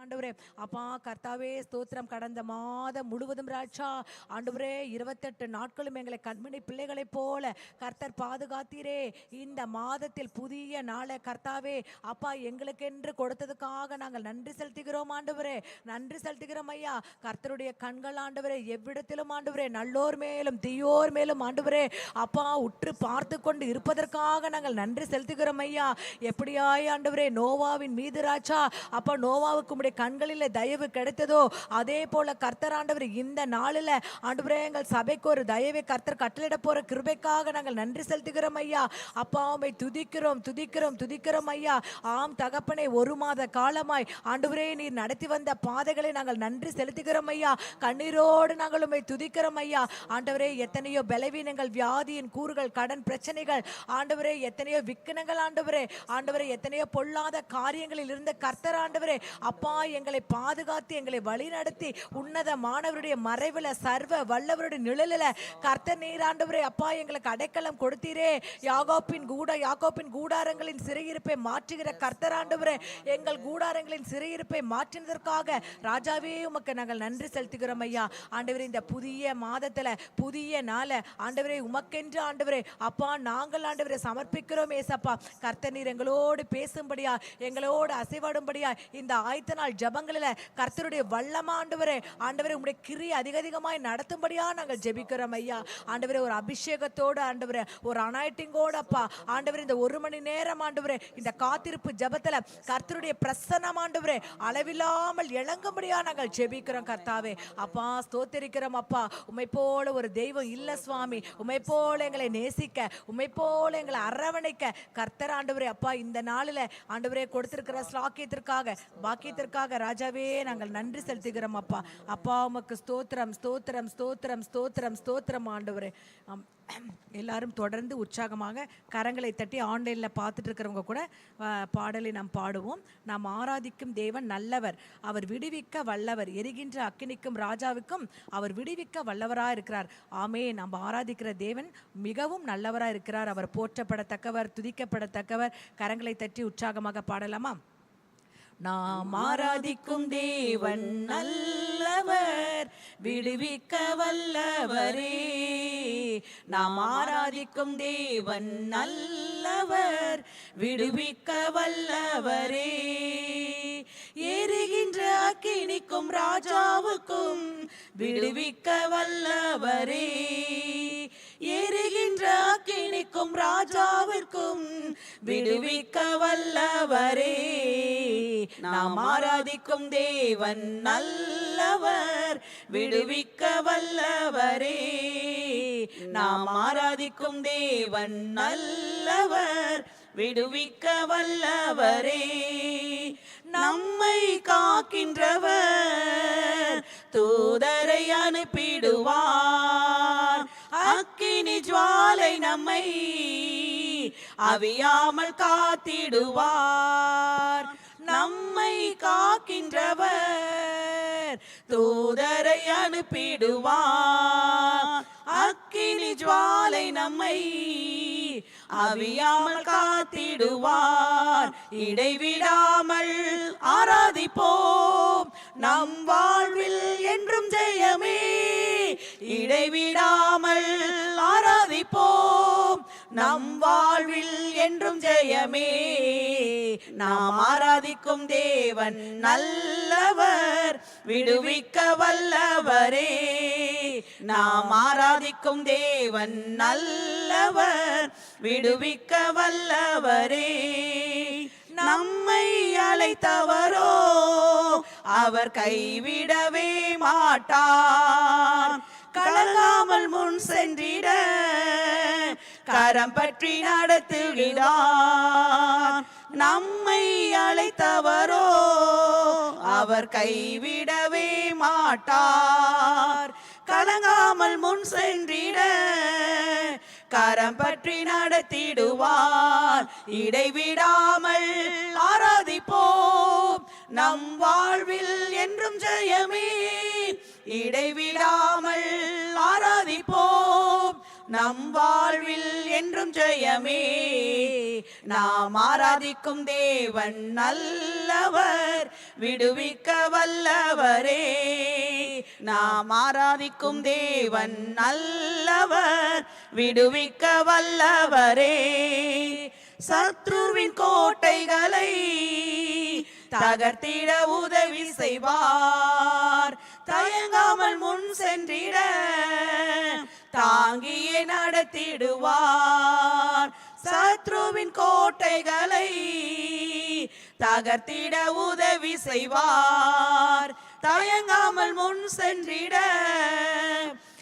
ஆண்டவரே. அப்பா கர்த்தாவே ஸ்தோத்திரம். கடந்த மாதம் முழுவதும் ராஜா ஆண்டவரே 28 நாட்களும் எங்களை கண்மணி பிள்ளைகளைப் போல கர்த்தர் பாதுகாத்தீரே. இந்த மாதத்தில் புதிய நாளை கர்த்தாவே அப்பா எங்களுக்கென்று கொடுத்ததுக்காக நாங்கள் நன்றி செலுத்துகிறோம் ஆண்டவரே. நன்றி செலுத்துகிறோம் ஐயா. கர்த்தருடைய கண்கள் ஆண்டவரே எவ்விடத்திலும் ஆண்டவரே நல்லோர் மேலும் தீயோர் மேலும் ஆண்டவரே அப்பா உற்று பார்த்து கொண்டு இருப்பதற்காக நாங்கள் நன்றி செலுத்துகிறோம் ஐயா. எப்படியாய் ஆண்டவரே நோவாவின் மீது ராஜா அப்பா நோவாவுக்கு உம்முடைய கண்களில் தயவு கிடைத்ததோ அதே போல கர்த்தர் ஆண்டவர் இந்த நாளில் ஆண்டவரே எங்கள் சபைக்கு ஒரு தயவை கர்த்தர் கட்டளிட போற கிருபைக்காக நாங்கள் நன்றி செலுத்துகிறோம் ஐயா. அப்பா உம்மை துதிக்கிறோம் துதிக்கிறோம் துதிக்கிறோம் ஐயா. ஆம் தகப்பனே, ஒரு மாத காலமாய் ஆண்டவரே நீர் நடத்தி வந்த பாதைகளை நாங்கள் நன்றி செலுத்துகிறோம் ஐயா. கண்ணீரோடு நாங்கள் உம்மை துதிக்கிறோம் ஐயா. ஆண்டவரே எத்தனையோ பலவீனங்கள், வியாதியின் கூறுகள், கடன் பிரச்சனைகள் ஆண்டவரே, எத்தனையோ விக்கனங்கள் ஆண்டவரே, ஆண்டவரே எத்தனையோ பொல்லாத காரியங்களில் இருந்த கர்த்தர் ஆண்டவரே அப்பா எங்களை பாதுகாத்து எங்களை வழி நடத்தி உன்னதமானவருடைய மறைவில் சர்வ வல்லவருடைய நிழலில் கர்த்தர் நீர் ஆண்டவரே அப்பா எங்களுக்கு அடைக்கலம் கொடுத்தீரே. யாக்கோப்பின் கூடாரங்களின் சிறையிருப்பை மாற்றுகிற கர்த்தர் ஆண்டவரே, எங்கள் கூடாரங்களின் சிறையிருப்பை மாற்றினதற்காக ராஜாவே உமக்கு நாங்கள் நன்றி செலுத்துகிறோம் ஐயா. ஆண்டவரே இந்த புதிய மாதத்துல புதிய நாளை ஆண்டவரே உமக்கென்று ஆண்டவரே அப்பா நாங்கள் ஆண்டவரை சமர்ப்பிக்கிறோம் ஏசப்பா. கர்த்தர் நீர் எங்களோடு பேசும்படியா, எங்களோடு அசைவாடும்படியா இந்த ஆயத்த நாள் ஜபங்களில் கர்த்தருடைய வல்லமா ஆண்டவரே உம்முடைய கிரி அதிகமாய் நடத்தும்படியா நாங்கள் ஜெபிக்கிறோம் ஐயா. ஆண்டவரே ஒரு அபிஷேகத்தோடு ஆண்டவரே ஒரு அனாயிட்டிங்கோடு அப்பா ஆண்டவரே இந்த 1 மணி நேரம் ஆண்டவரே இந்த காத்திருப்பு ஜபத்துல கர்த்தருடைய பிரசன்னம் ஆண்டவரே அளவில்லாமல் இளங்கும்படியா நாங்கள் ஜெபிக்கிறோம் கர்த்தாவே. அப்பா ஸ்தோத்திரிக்கிறோம் அப்பா. உம்மை போல ஒரு தெய்வம் இல்ல சுவாமி. உம்மை போல எங்களை நேசிக்க, உம்மை போல எங்களை அரவணைக்க கர்த்தர் ஆண்டவரே அப்பா இந்த நாளில் ஆண்டவரே கொடுத்திருக்கிற ஸ்லாக்கியத்திற்காக பாக்கியத்திற்காக ராஜாவே நாங்கள் நன்றி செலுத்துகிறோம் அப்பா. அப்பா உமக்கு ஸ்தோத்திரம் ஸ்தோத்திரம் ஸ்தோத்திரம் ஸ்தோத்திரம் ஸ்தோத்திரம் ஆண்டவரே. எல்லாரும் தொடர்ந்து உற்சாகமாக கரங்களை தட்டி ஆன்லைனில் பார்த்துட்டு இருக்கிறவங்க கூட பாடலை நாம் பாடுவோம். நாம் ஆராதிக்கும் தேவன் நல்லவர், அவர் விடுவிக்க வல்லவர், எரிகின்ற அக்கினிக்கும் ராஜாவுக்கும் அவர் விடுவிக்க வல்லவராக இருக்கிறார். ஆமே, நாம் ஆராதிக்கிற தேவன் மிகவும் நல்லவராக இருக்கிறார். அவர் போற்றப்படத்தக்கவர், துதிக்கப்படத்தக்கவர். கரங்களை தட்டி உற்சாகமாக பாடலாமா? நாம் ஆராதிக்கும் தேவன் நல்லவர், விடுவிக்க வல்லவரே. நாம் ஆராதிக்கும் தேவன் நல்லவர், விடுவிக்க வல்லவரே. எரிகின்ற அக்கினிக்கும் ராஜாவுக்கும் விடுவிக்க வல்லவரே. எரிகின்ற அக்கினிக்கும் ராஜாவிற்கும் விடுவிக்க வல்லவரே. நாம் ஆராதிக்கும் தேவன் நல்லவர், விடுவிக்க வல்லவரே. நாம் ஆராதிக்கும் தேவன் நல்லவர், விடுவிக்க வல்லவரே. நம்மை காக்கின்றவர் தூதரை அனுப்பிடுவார். அக்கினி ஜுவாலை நம்மை அவியாமல் காத்திடுவார். நம்மை காக்கின்றவர் தூதரை அனுப்பிடுவார். அக்கினி ஜுவாலை நம்மை அவியாமல் காத்திடுவார். இடைவிடாமல் ஆராதிப்போம், நம் வாழ்வில் என்றும் ஜெயமே. இடைவிடாமல் ஆராதிப்போம், நம் வாழ்வில் என்றும் ஜெயமே. நாம் ஆராதிக்கும் தேவன் நல்லவர், விடுவிக்க வல்லவரே. நாம் ஆராதிக்கும் தேவன் நல்லவர், விடுவிக்க வல்லவரே. நம்மை அழைத்தவரோ அவர் கைவிடவே மாட்டார். கலங்காமல் முன் சென்றிட கரம் பற்றி நடத்துகிறார். நம்மை அழைத்தவரோ அவர் கைவிடவே மாட்டார். கலங்காமல் முன் சென்றிட கரம் பற்றி நடத்திடுவார். இடைவிடாமல் ஆராதிப்போம், நம் வாழ்வில் என்றும் ஜெயமே. இடைவிடாமல் ஆராதிப்போம், நம் வாழ்வில் என்றும் ஜெயமே. நாம் ஆராதிக்கும் தேவன் நல்லவர், விடுவிக்க வல்லவரே. நாம் ஆராதிக்கும் தேவன் நல்லவர், விடுவிக்க வல்லவரே. சத்ருவின் கோட்டைகளை தகர்த்திட உதவி செய்வார், தயங்காமல் முன் சென்றிட தாங்கியே நடத்திடுவார். சத்ருவின் கோட்டைகளை தகர்த்திட உதவி செய்வார், தயங்காமல் முன் சென்றிட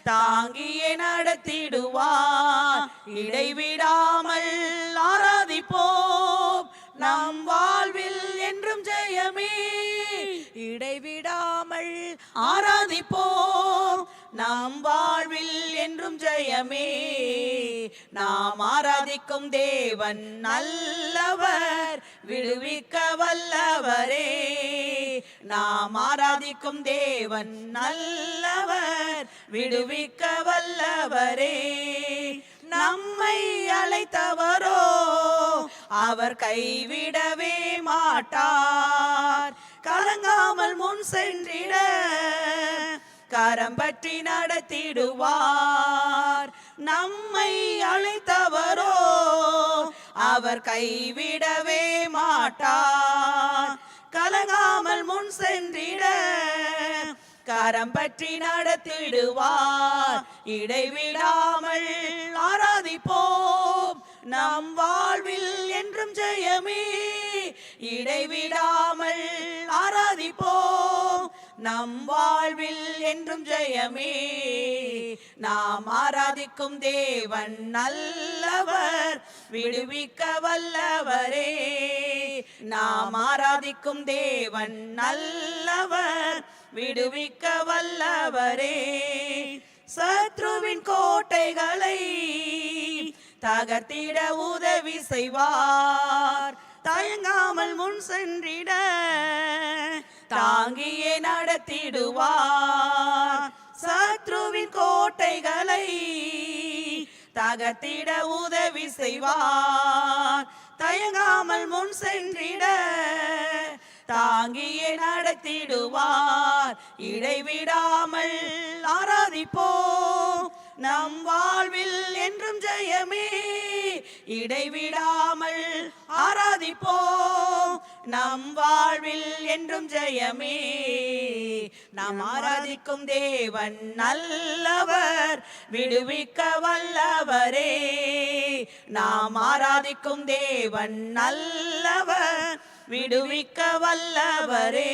தாங்கியே நடத்திடுவார். இடைவிடாமல் ஆராதிப்போம், நம் வாழ்வில் என்றும் ஜெயமே. இடைவிடாமல் ஆராதிப்போம், நம் வாழ்வில் என்றும் ஜெயமே. நாம் ஆராதிக்கும் தேவன் நல்லவர், விடுவிக்க வல்லவரே. நாம் ஆராதிக்கும் தேவன் நல்லவர், விடுவிக்க வல்லவரே. நம்மை அழைத்தவரோ அவர் கைவிடவே மாட்டார், கலங்காமல் முன் சென்றிட கரம் பற்றி நடத்திடுவார். நம்மை அழைத்தவரோ அவர் கைவிடவே மாட்டார், கலங்காமல் முன் சென்றிட கரம் பற்றி நடத்திடுவார். இடைவிடாமல் ஆராதிப்போம், நம் வாழ்வில் என்றும் ஜெயமே. இடைவிடாமல் ஆராதிப்போம், நம் வாழ்வில் என்றும் ஜெயமே. நாம் ஆராதிக்கும் தேவன் நல்லவர், விடுவிக்க வல்லவரே. நாம் ஆராதிக்கும் தேவன் நல்லவர், விடுவிக்க வல்லவரே. சத்ருவின் கோட்டைகளை தகர்த்திட உதவி செய்வார், தயங்காமல் முன் சென்றிட தாங்கியே நடத்திடுவார். சத்ருவின் கோட்டைகளை தகர்த்திட உதவி செய்வார், தயங்காமல் முன் சென்றிட தாங்கியே நடத்திடுவார். இடைவிடாமல் ஆராதிப்போம், நம் வாழ்வில் என்றும் ஜெயமே. இடைவிடாமல் ஆராதிப்போம், நம் வாழ்வில் என்றும் ஜெயமே. நாம் ஆராதிக்கும் தேவன் நல்லவர், விடுவிக்க வல்லவரே. நாம் ஆராதிக்கும் தேவன் நல்லவர், விடுவிக்க வல்லவரே.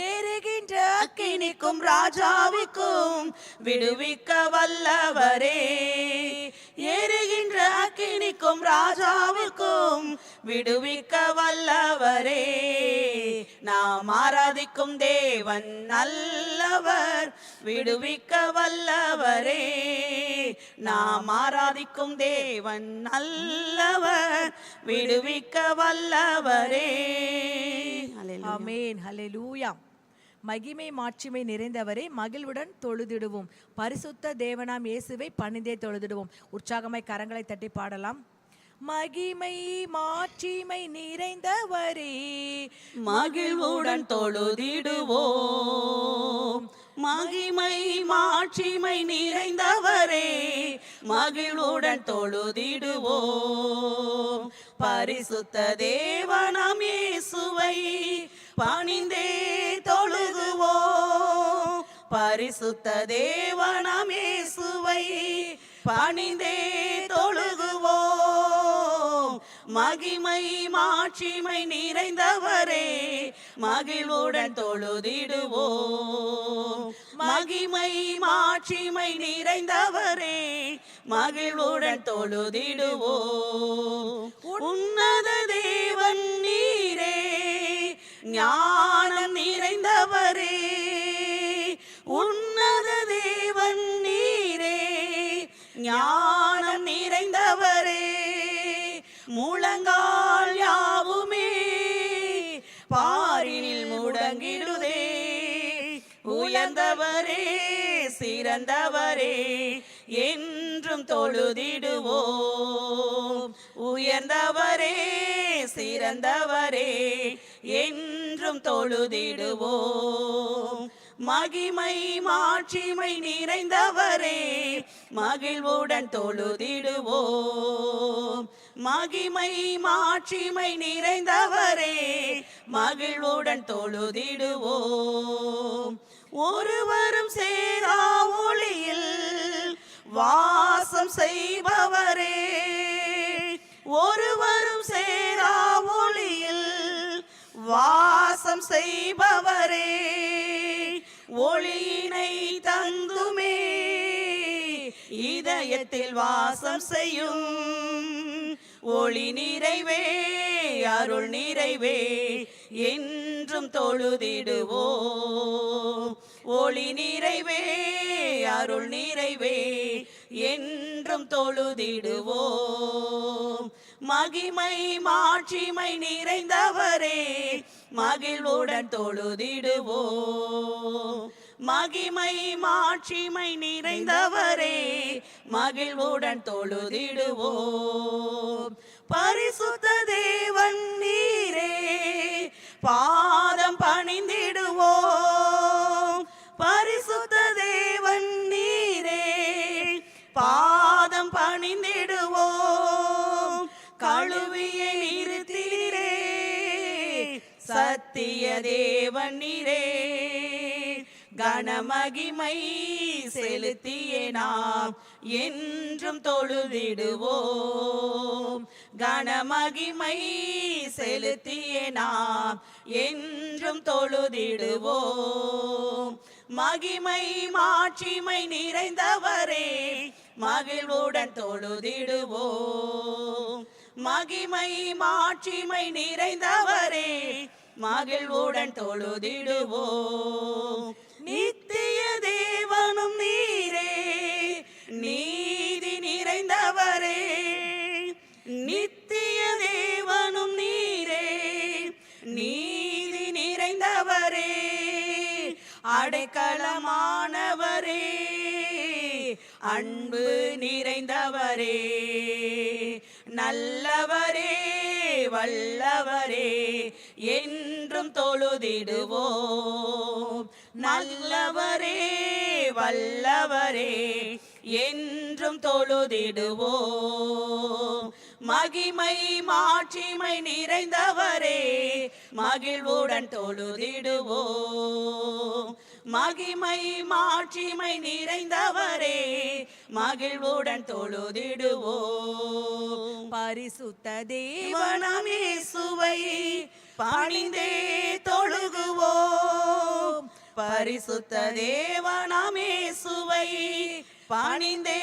எரிகின்ற அக்கினிக்கும் ராஜாவுக்கும் விடுவிக்க வல்லவரே. எரிகின்ற அக்கினிக்கும் ராஜாவுக்கும் விடுவிக்க வல்லவரே. நாம் ஆராதிக்கும் தேவன் நல்லவர், விடுவிக்க வல்லவரே. நாம் ஆராதிக்கும் தேவன் நல்லவர், விடுவிக்க வல்லவரே. ஆமென். ஹல்லேலூயா. மகிமை மாட்சிமை நிறைந்தவரை மகிழ்வுடன் தொழுதிடுவோம். பரிசுத்த தேவனாம் இயேசுவை பணிந்தே தொழுதிடுவோம். உற்சாகமாய் கரங்களை தட்டி பாடலாம். மகிமை மாட்சிமை நிறைந்தவரே மகிழ்வுடன் தொழுதிடுவோம். மகிமை மாட்சிமை நிறைந்தவரே மகிழ்வுடன் தொழுதிடுவோம். பரிசுத்த தேவனாம் இயேசுவை பணிந்தே தொழுகுவோம். பரிசுத்த தேவனாம் இயேசுவை பணிந்தே தொழுகுவோம். மகிமை மாட்சிமை நிறைந்தவரே மகிழ்வுடன் தொழுதிடுவோம். மகிமை மாட்சிமை நிறைந்தவரே மகிழ்வுடன் தொழுதிடுவோம். உன்னத தேவன் நீரே ஞானம் நிறைந்தவரே. உன்னத தேவன் நீரே ஞானம் நிறைந்தவரே. முழங்கால் யாவுமே பாரினில் முடங்கிடுதே. உயர்ந்தவரே சிறந்த சிறந்தவரே என்றும் தொழுதிடுவோம். உயர்ந்தவரே சிறந்தவரே என்றும் தொழுதிடுவோம். மகிமை மாட்சிமை நிறைந்தவரே மகிழ்வுடன் தொழுதிடுவோம். மகிமை மாட்சிமை நிறைந்தவரே மகிழ்வுடன் தொழுதிடுவோம். ஒருவரும் சேரா ஒளியில் வாசம் செய்பவரே, ஒருவரும் சேரா ஒளியில் வாசம் செய்பவரே, ஒளியினை தந்துமே இதயத்தில் வாசம் செய்யும் ஒளி நிறைவே அருள் நிறைவே என்றும் தொழுதிடுவோம். ஒளி நிறைவே அருள் நிறைவே என்றும் தொழுதிடுவோம். மகிமை மாட்சிமை நிறைந்தவரே மகிழ்வுடன் தொழுதிடுவோம். மகிமை மாட்சிமை நிறைந்தவரே மகிழ்வுடன் தொழுதிடுவோம். பரிசுத்த தேவன் நீரே பாதம் பணிந்திடுவோம். பரிசுத்த தேவன் நீரே பாதம் பணிந்திடுவோம். கழுவியை நிறுத்தீரே சத்திய தேவன் நீரே, கனமகிமை செலுத்தியே நாம் என்றும் தொழுதிடுவோம். கனமகிமை செலுத்தியே நாம் என்றும் தொழுதிடுவோம். மகிமை மாட்சிமை நிறைந்தவரே மகிழ்வுடன் தொழுதிடுவோம். மகிமை மாட்சிமை நிறைந்தவரே மகிழ்வுடன் தொழுதிடுவோம். நித்திய தேவனும் நீரே நீதி நிறைந்தவரே, நித்திய தேவனும் நீரே நீதி நிறைந்தவரே, அடைக்கலமானவரே அன்பு நிறைந்தவரே, நல்லவரே வல்லவரே என்றும் தொழுதிடுவோம். நல்லவரே வல்லவரே என்றும் தொழுதிடுவோம். மகிமை மாட்சிமை நிறைந்தவரே மகிழ்வுடன் தொழுதிடுவோம். மகிமை மாட்சிமை நிறைந்தவரே மகிழ்வுடன் தொழுதிடுவோம். பரிசுத்த தேவனாம் இயேசுவை பணிந்தே தொழுகுவோம். பரிசுத்த தேவனாம் இயேசுவை பணிந்தே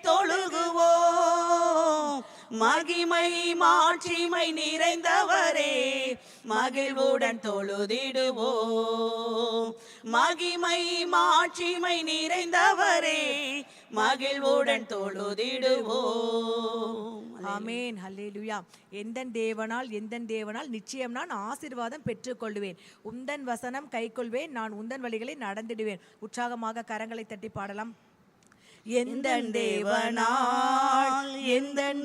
தொழுகுவோம். மகிமை மாட்சிமை நிறைந்தவரே மகிழ்வுடன் தொழுதிடுவோம். மகிமை மாட்சிமை நிறைந்தவரே மகிழ்வுடன் தொழுதிடுவோம். ஆமென். ஹல்லேலூயா. எந்தன் தேவனால் நிச்சயம் நான் ஆசீர்வாதம் பெற்றுக்கொள்வேன். உந்தன் வசனம் கைக்கொள்வேன், நான் உந்தன் வழிகளை நடந்திடுவேன். உற்சாகமாக கரங்களை தட்டி பாடலாம். எந்தன்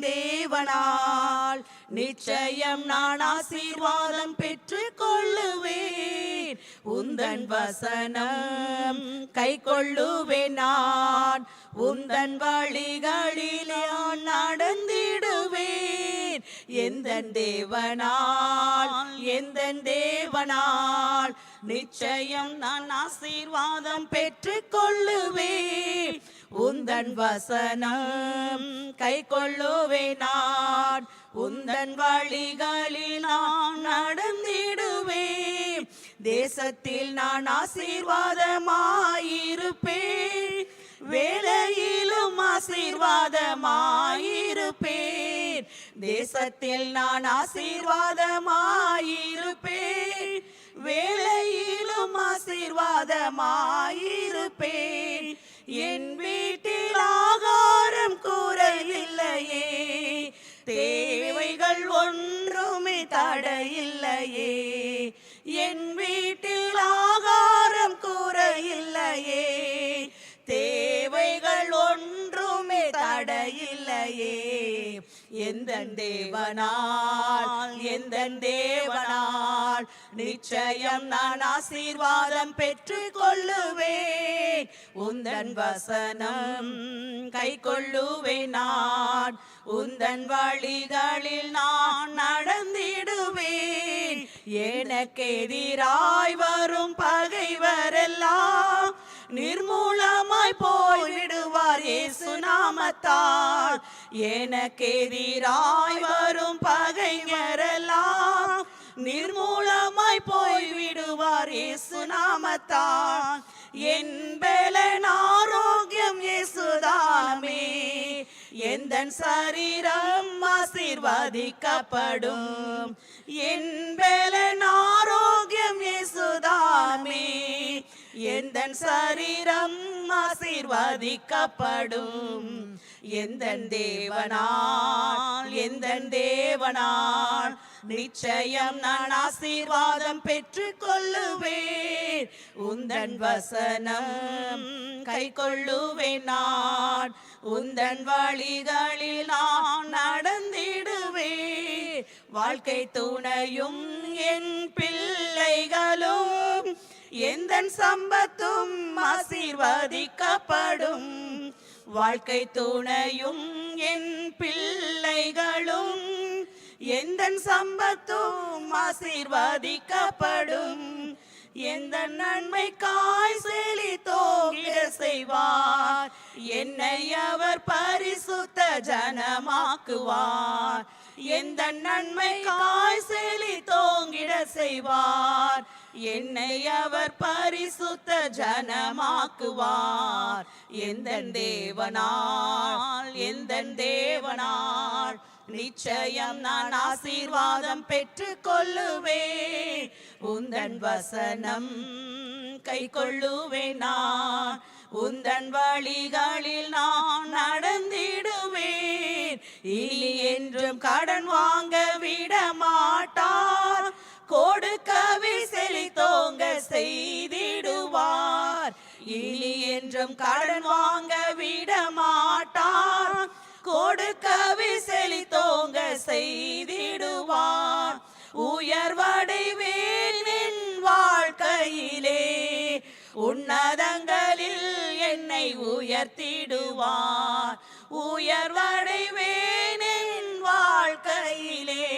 தேவனால் நிச்சயம் நான் ஆசீர்வாதம் பெற்றுக் கொள்ளுவேன். உந்தன் வசனம் கை கொள்ளுவேன், நான் உந்தன் வழிகளிலே நடந்திடுவேன். எந்தன் தேவனால் நிச்சயம் நான் ஆசீர்வாதம் பெற்றுக் கொள்ளுவேன். உந்தன் வசனம் கை கொள்ளுவேன், நான் உந்தன் வழிகளில் நான் நடந்திடுவேன். தேசத்தில் நான் ஆசீர்வாதமாயிருப்பேன், வேலையிலும் ஆசீர்வாதமாயிருப்பேன். தேசத்தில் நான் ஆசீர்வாதமாயிருப்பேன், வேலையிலும் ஆசீர்வாதமாயிருப்பேன். என் வீட்டில் ஆகாரம் குறையில்லையே, தேவைகள் ஒன்றுமே தடையில்லையே. என் வீட்டில் ஆகாரம் குறையில்லையே, இல்லையே. எந்தன் தேவனால் எந்தன் தேவனால் நிச்சயம் நான் ஆசீர்வாதம் பெற்றுக் கொள்ளுவேன். உந்தன் வசனம் கை கொள்ளுவேன் நான். உந்தன் வழிகளில் நான் நடந்திடுவேன். எனக்கு எதிராய் வரும் பகைவரெல்லாம் நிர்மூலமாய் போய்விடுவார் இயேசு நாமத்தால். எனக்கு எதிராய் வரும் பகைவரெல்லாம் நிர்மூலமாய் போய்விடுவார் இயேசு நாமத்தால். என் பலன் ஆரோக்கியம் இயேசுதாமே. எந்தன் சரீரம் ஆசீர்வதிக்கப்படும். என் பலன் ஆரோக்கியம் இயேசுதாமே. எந்தன் சரீரம் ஆசீர்வதிக்கப்படும். எந்தன் தேவனால் எந்தன் தேவனால் நிச்சயம் நான் ஆசீர்வாதம் பெற்றுக் கொள்ளுவேன். உந்தன் வசனம் கை கொள்ளுவேன் நான். உந்தன் வழிகளில் நான் நடந்திடுவேன். வாழ்க்கை துணையும் என் பிள்ளைகளும் எந்தன் சம்பத்தும் ஆசீர்வதிக்கப்படும். வாழ்க்கை துணையும் என் பிள்ளைகளும் எந்தன் சம்பத்தும் ஆசீர்வதிக்கப்படும். எந்த நன்மைக்காய் செழித்தோங்கிட செய்வார். என்னை அவர் பரிசுத்த ஜனமாக்குவார். எந்த நன்மைக்காய் செழித்தோங்கிட செய்வார். என்னை அவர் பரிசுத்த ஜனமாக்குவார். எந்தன் தேவனால் எந்தன் தேவனால் நிச்சயம் நான் ஆசீர்வாதம் பெற்றுக் கொள்ளுவேன். உந்தன் வசனம் கை கொள்ளுவேன் நான். உந்தன் வழிகளில் நான் நடந்திடுவேன். இனி என்றும் கடன் வாங்க விட மாட்டார். கொடுக்கவே செழித்தோங்க செய்திடுவார். இனி என்றும் கடன் வாங்க விட மாட்டார். கொடுக்கவே செழித்தோங்க செய்திடுவார். உயர்வடைவேன் என் வாழ்க்கையிலே. உன்னதங்களில் என்னை உயர்த்திடுவார். உயர்வடைவேன் என் வாழ்க்கையிலே.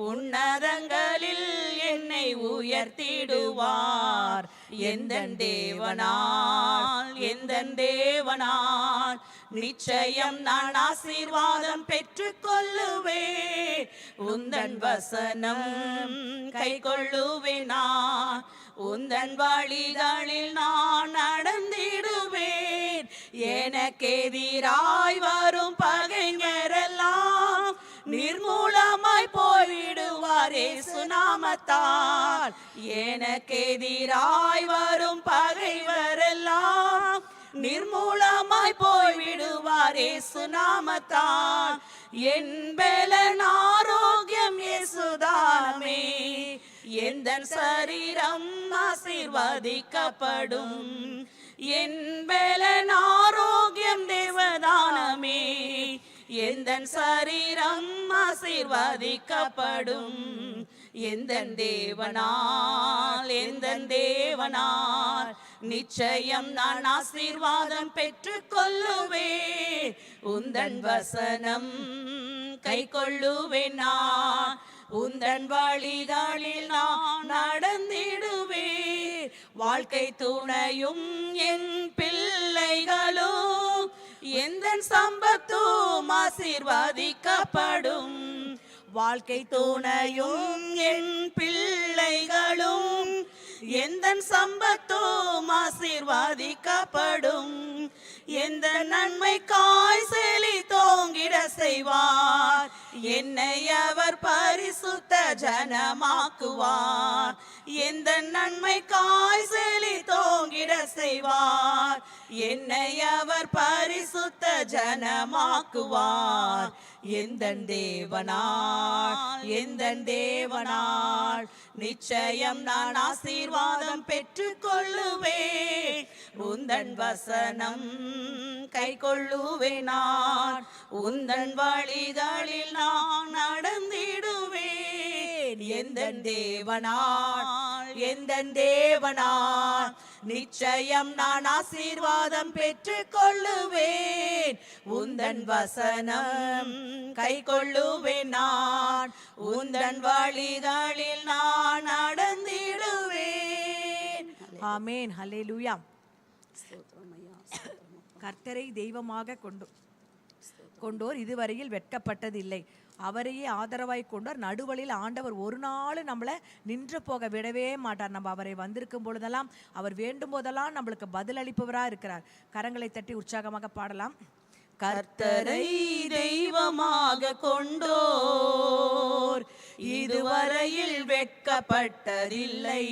உன்னதங்களில் என்னை உயர்த்திடுவார். எந்தன் தேவனால் எந்தன் தேவனால் நிச்சயம் நான் ஆசீர்வாதம் பெற்றுக் கொள்ளுவேன். உந்தன் வசனம் கை கொள்ளுவேன் நான். உந்தன் வழிகளில் நான் நடந்திடுவேன். எனக்கு எதிராய் வரும் பகைஞரெல்லாம் நிர்மூலமாய் போய்விடுவார் இயேசு நாமத்தால். எனக்கு எதிராய் வரும் பகைவரெல்லாம் நிர்மூலமாய் போய்விடுவார் இயேசு நாமத்தால். என் பலன் ஆரோக்கியம் இயேசுதாமே. எந்தன் சரீரம் ஆசீர்வதிக்கப்படும். என் பலன் ஆரோக்கியம் தேவதானமே. எந்தன் சரீரம் ஆசீர்வதிக்கப்படும். எந்தன் தேவனால் எந்தன் தேவனால் நிச்சயம் நான் ஆசீர்வாதம் பெற்றுக் கொள்ளுவேன். உந்தன் வசனம் கை கொள்ளுவேன் நான். உந்தன் வழிகளில் நான் நடந்திடுவேன். வாழ்க்கை துணையும் என் பிள்ளைகளும் எந்தன் சம்பத்தும் ஆசீர்வதிக்கப்படும். வாழ்க்கை துணையும் என் பிள்ளைகளும் எந்தன் சம்பத்தும் ஆசீர்வதிக்கப்படும். எந்த நன்மைக்காய் செழித்தோங்கிட செய்வார். என்னை அவர் பரிசுத்த ஜனமாக்குவார். எந்த நன்மைக்காய் செழித்தோங்கிட செய்வார். என்னை அவர் பரிசுத்த ஜனமாக்குவார். எந்தன் தேவனாள், எந்தன் தேவனாள். நிச்சயம் நான் ஆசீர்வாதம் பெற்றுக் கொள்ளுவேன், உந்தன் வசனம் கை கொள்ளுவேன். நான் உந்தன் வழிகளில் நான் நடந்திடுவேன். எந்தன் தேவனாள், எந்தன் தேவனாள். நிச்சயம் நான் ஆசீர்வாதம் பெற்றுக் கொள்ளுவேன், உந்தன் வசனம் கை கொள்ளுவேன். நான் உந்தன் வழிகளில் நான் நடந்திடுவேன். ஆமென். ஹல்லேலூயா. கர்த்தரை தெய்வமாக கொண்டோர் இதுவரையில் வெட்கப்பட்டதில்லை. அவரையே ஆதரவாய் கொண்டார். நடுவழியில் ஆண்டவர் ஒரு நாள் நம்மளை நின்று போக விடவே மாட்டார். நம்ம அவரை வந்திருக்கும் பொழுதெல்லாம், அவர் வேண்டும் போதெல்லாம் நம்மளுக்கு பதில் அளிப்பவராக இருக்கிறார். கரங்களை தட்டி உற்சாகமாக பாடலாம். கர்த்தரை தெய்வமாக கொண்டோர் இதுவரையில் வெட்கப்பட்டதில்லை.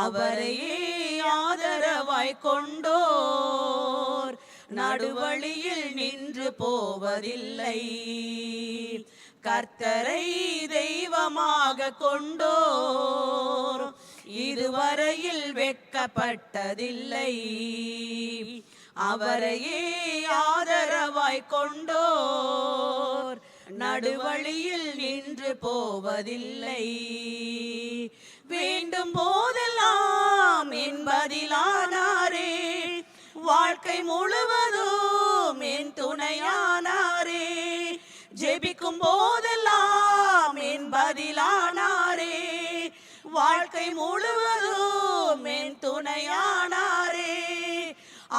அவரையே ஆதரவாய் கொண்டோர் நடுவழியில் நின்று போவதில்லை. கர்த்தரை தெய்வமாக கொண்டோர் இதுவரையில் வெட்கப்பட்டதில்லை. அவரையே ஆதரவாய் கொண்டோர் நடுவழியில் நின்று போவதில்லை. வேண்டும் போதெல்லாம் என் பதிலானாரே, வாழ்க்கை முழுவதும் என் துணையானாரே. ஜெபிக்கும் போதெல்லாம் என் பதிலானாரே, வாழ்க்கை முழுவதும் என் துணையானாரே.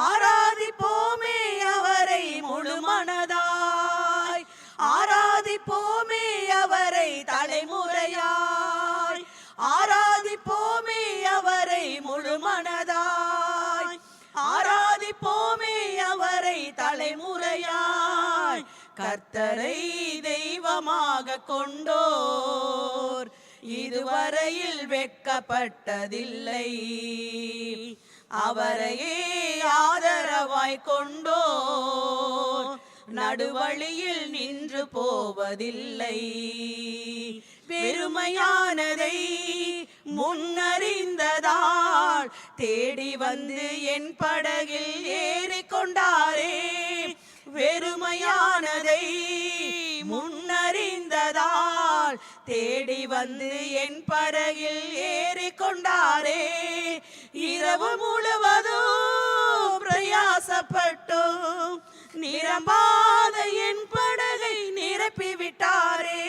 ஆராதிப்போமே அவரை முழு மனதாய், ஆராதிப்போமே அவரை தலைமுறையாய், ஆராதிப்போமே அவரை முழு மனதாய், ஆராதிப்போமே அவரை தலைமுறையாய். கர்த்தரை தெய்வமாக கொண்டோர் இதுவரையில் வெட்கப்பட்டதில்லை. அவரையே ஆதரவாய் கொண்டோர் நடுவழியில் நின்று போவதில்லை. பெருமையானதை முன்னறிந்ததால் தேடி வந்து என் படகில் ஏறிக்கொண்டாரே. வெறுமையானதை முன்னறிந்ததால் தேடி வந்து என் படகில் ஏறிக்கொண்டாரே. இரவு முழுவதும் பிரயாசப்பட்டும் நிரம்பாத என் படகை நிரப்பிவிட்டாரே.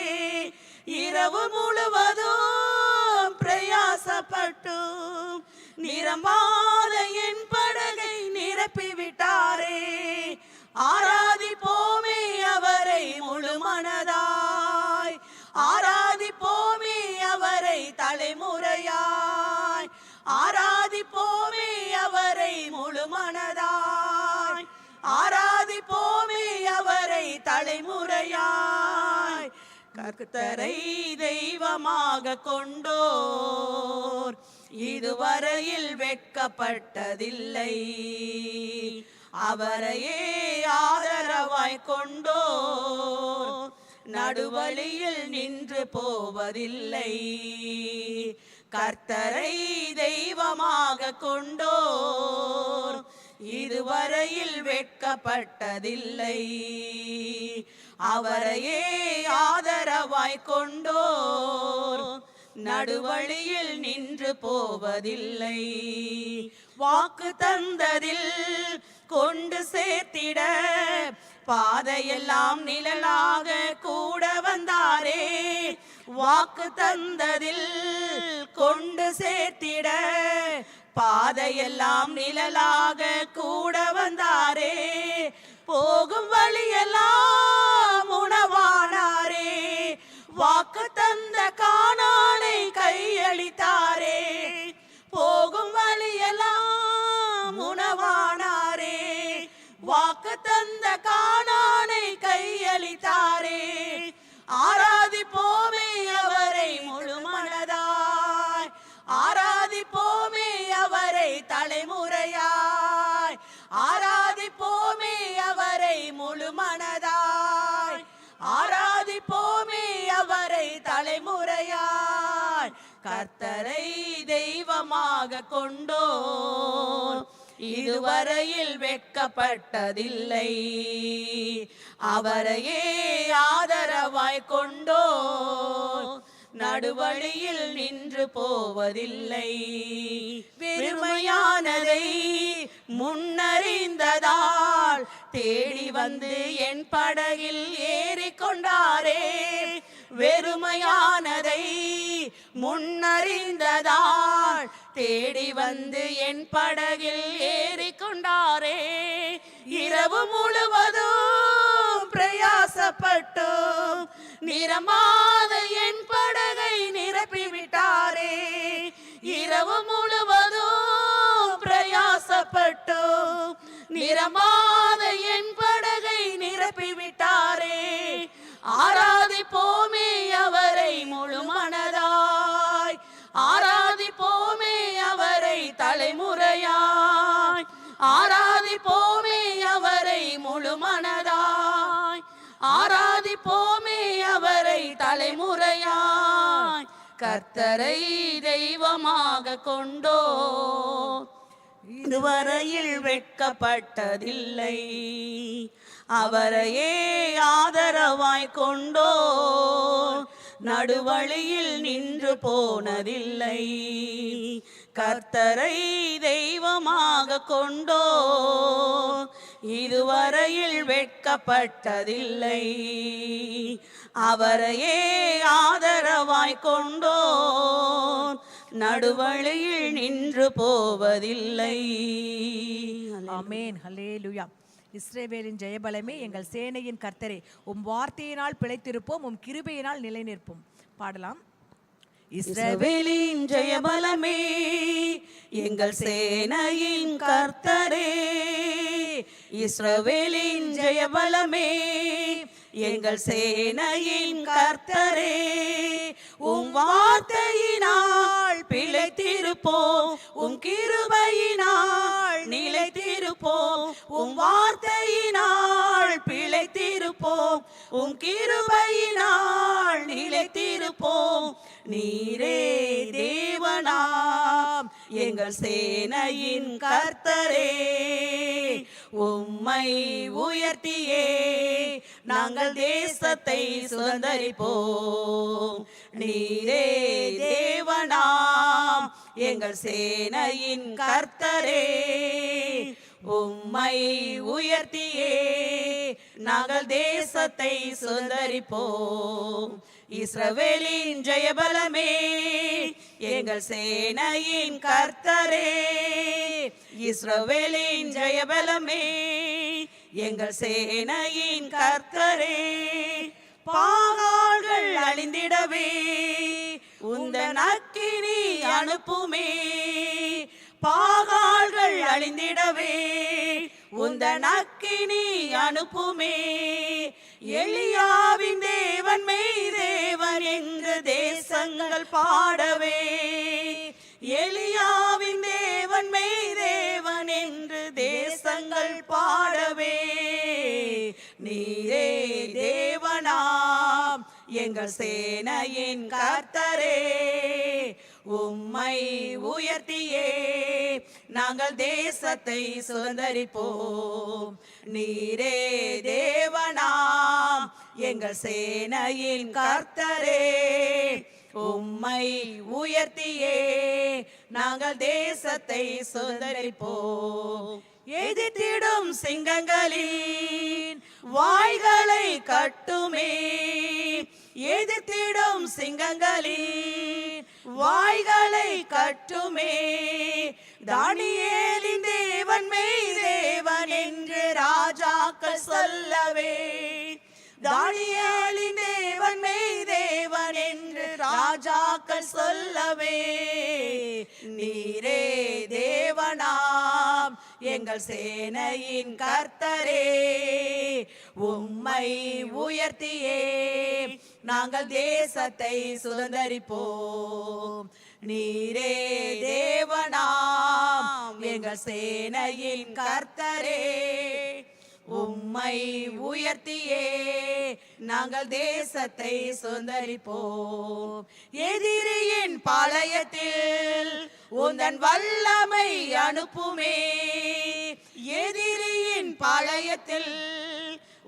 இரவு முழுவதும் பிரயாசப்பட்டும் நிரம்பாத என் படகை நிரப்பிவிட்டாரே. ஆராதிப்போமே அவரை முழு மனதாய், ஆராதிப்போமே அவரை தலைமுறையாய், ஆராதிப்போமே அவரை முழு மனதாய், ஆராதிப்போமே அவரை தலைமுறையாய். கர்த்தரை தெய்வமாக கொண்டோர் இதுவரையில் வெட்கப்பட்டதில்லை. அவரையே ஆதரவாய் கொண்டோர் நடுவழியில் நின்று போவதில்லை. கர்த்தரை தெய்வமாக கொண்டோர் இதுவரையில் வெட்கப்பட்டதில்லை. அவரையே ஆதரவாய் கொண்டோர் நடுவழியில் நின்று போவதில்லை. வாக்கு தந்ததில் கொண்டு சேர்த்திட பாதையெல்லாம் நிழலாக கூட வந்தாரே. வாக்கு தந்ததில் கொண்டு சேர்த்திட பாதையெல்லாம் நிழலாக கூட வந்தாரே. போகும் வழியெல்லாம் உணவானாரே. வாக்கு தந்த கானானை கையளித்தாரே. போகும் வழியெல்லாம் உணவானாரே. வாக்கு தந்த கானானை கையளித்தாரே. ஆராதிப்போமே அவரை முழு மனதாய், ஆராதிப்போமே அவரை தலைமுறையாய், ஆராதிப்போமே அவரை முழு மனதாய். தெய்வமாக கொண்டோர் இதுவரையில் வெட்கப்பட்டதில்லை. அவரையே ஆதரவாய் கொண்டோர் நடுவழியில் நின்று போவதில்லை. வெறுமையானதை முன்னறிந்ததால் தேடி வந்து என் படகில் ஏறிக்கொண்டாரே. வெறுமையானதை முன்னறிந்ததால் தேடி வந்து என் படகில் ஏறிக்கொண்டாரே. இரவு முழுவதும் பிரயாசப்பட்டும் நிரமாத என் படகை நிரப்பிவிட்டாரே. இரவு முழுவதும் பிரயாசப்பட்டும் நிரமாத என் படகை நிரப்பிவிட்டாரே. ஆராதிப்போமே அவரை முழு மனதாய், ஆராதிப்போமே அவரை தலைமுறையாய், ஆராதிப்போமே அவரை முழு மனதாய், ஆராதிப்போமே அவரை தலைமுறையாய். கர்த்தரை தெய்வமாக கொண்டோ இதுவரையில் வெட்கப்பட்டதில்லை. அவரையே ஆதரவாய் கொண்டோ நடுவழியில் நின்று போனதில்லை. கர்த்தரை தெய்வமாக கொண்டோ இதுவரையில் வெட்கப்பட்டதில்லை. அவரையே ஆதரவாய் கொண்டோ நடுவழியில் நின்று போவதில்லை. ஆமென். ஹல்லேலூயா. இஸ்ரவேலின் ஜெயபலமே, எங்கள் சேனையின் கர்த்தரே, உம் வார்த்தையினால் பிழைத்திருப்போம், உம் கிருபையினால் நிலை நிற்போம். பாடலாம். இஸ்ரவேலின் ஜெயபலமே, எங்கள் சேனையின் கர்த்தரே. இஸ்ரவேலின் ஜெயபலமே, எங்கள் சேனையின் கர்த்தரே. உம் வார்த்தையினால் பிழைத்திருப்போம், உம் கிருபையினால் நிலைத்திருப்போம். உம் வார்த்தையினால் பிழைத்திருப்போம், உம் கிருபையினால் நிலைத்திருப்போம். நீரே தேவனாம் எங்கள் சேனையின் கர்த்தரே. உம்மை உயர்த்தியே நாங்கள் தேசத்தை சுதந்தரிப்போம். நீரே தேவனாம் எங்கள் சேனையின் கர்த்தரே. உம்மை உயர்த்தியே நாங்கள் தேசத்தை சுதந்தரிப்போம். இஸ்ரவேலின் ஜெயபலமே, எங்கள் சேனையின் கர்த்தரே. இஸ்ரவேலின் ஜெயபலமே, எங்கள் சேனையின் கர்த்தரே. பாகால்கள் அழிந்திடவே உந்தன் அக்கினி அனுப்புமே. பாகால்கள் அழிந்திடவே உந்தன் அக்கினி அனுப்புமே. எலியாவின் தேவன் மெய் தேவன் என்று தேசங்கள் பாடவே. எலியாவின் தேவன் மெய் தேவன் என்று தேசங்கள் பாடவே. நீரே தேவனாம் எங்கள் சேனையின் கர்த்தரே. உம்மை உயர்த்தியே நாங்கள் தேசத்தை சுதந்தரிப்போம். நீரே தேவனாம் எங்கள் சேனையின் கர்த்தரே. உம்மை உயர்த்தியே நாங்கள் தேசத்தை சுதந்தரிப்போம். எதிர்த்திடும் சிங்கங்களின் வாய்களை கட்டுமே. எதிர்த்திடும் சிங்கங்களின் வாய்களை கட்டுமே. தானியேலின் தேவன் மெய் தேவன் என்று ராஜாக்கள் சொல்லவே. தானியேலின் தேவன் மெய் தேவன் என்று ராஜாக்கள் சொல்லவே. நீரே தேவனாம் எங்கள் சேனையின் கர்த்தரே. உம்மை உயர்த்தியே நாங்கள் தேசத்தை சுதந்தரிப்போம். நீரே தேவனாம் எங்கள் சேனையின் கர்த்தரே. உம்மை உயர்த்தியே நாங்கள் தேசத்தை சுதந்தரிப்போம். எதிரியின் பாளையத்தில் உந்தன் வல்லமை அனுப்புமே. எதிரியின் பாளையத்தில்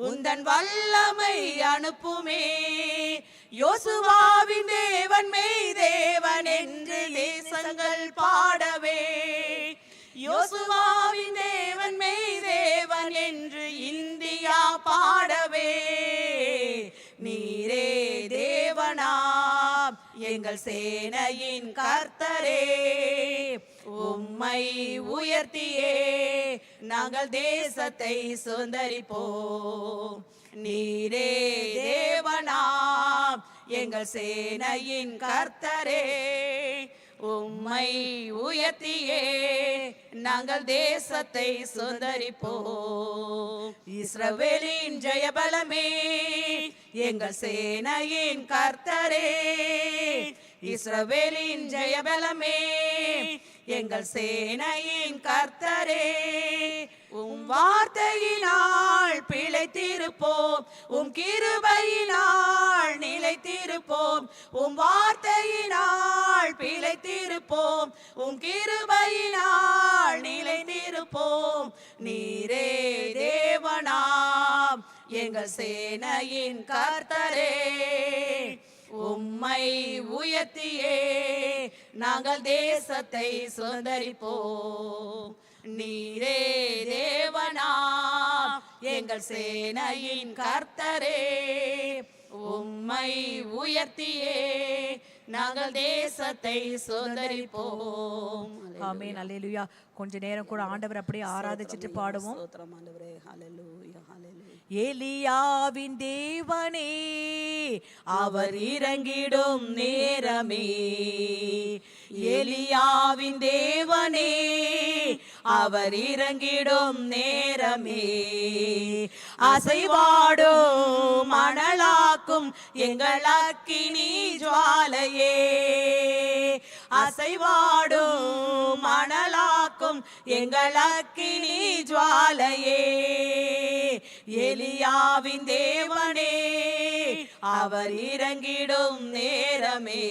உந்தன் வல்லமை அனுப்புமே. யோசுவாவின் தேவன் மெய் தேவன் என்று தேசங்கள் பாடவே. யோசுவாவின் தேவன் மெய் தேவன் என்று இந்தியா பாடவே. நீரே தேவனாம் எங்கள் சேனையின் கர்த்தரே, உம்மை உயர்த்தியே நாங்கள் தேசத்தை சுதந்தரிப்போம். நீரே தேவனாம் எங்கள் சேனையின் கர்த்தரே, உம்மை உயர்த்தியே நாங்கள் தேசத்தை சுதந்தரிப்போம். இஸ்ரவேலின் ஜெயபலமே எங்கள் சேனையின் கர்த்தரே, இஸ்ரவேலின் ஜெயபலமே எங்கள் சேனையின் கர்த்தரே, உம் வார்த்தையினால் பிழைத்திருப்போம், உம் கிருபையினால் நிலைத்திருப்போம். உம் வார்த்தையினால் பிழைத்திருப்போம், உம் கிருபையினால் நிலைத்திருப்போம். நீரே தேவனாம் எங்கள் சேனையின் கர்த்தரே, உம்மை உயர்த்தியே நாங்கள் தேசத்தை சுதந்தரிப்போம். நீரே தேவனாம் எங்கள் சேனையின் கர்த்தரே, உம்மை உயர்த்தியே நாங்கள் தேசத்தை சுதந்தரிப்போம். ஆமென். அல்லேலூயா. கொஞ்ச நேரம் கூட ஆண்டவர் அப்படியே ஆராதிச்சிட்டு பாடுவோம். ஸ்தோத்திரம் ஆண்டவரே. ஹல்லேலூயா ஹல்லேலூயா. எலியாவின் தேவனே அவர் இறங்கிடும் நேரமே. எலியாவின் தேவனே அவர் இறங்கிடும் நேரமே. அசைவாடும் மணலாக்கும் எங்கள் அக்கினி ஜுவாலையே. அசைவாடும் மணலாக்கும் எங்கள் அக்கினி ஜுவாலையே. எலியாவின் தேவனே அவர் இறங்கிடும் நேரமே.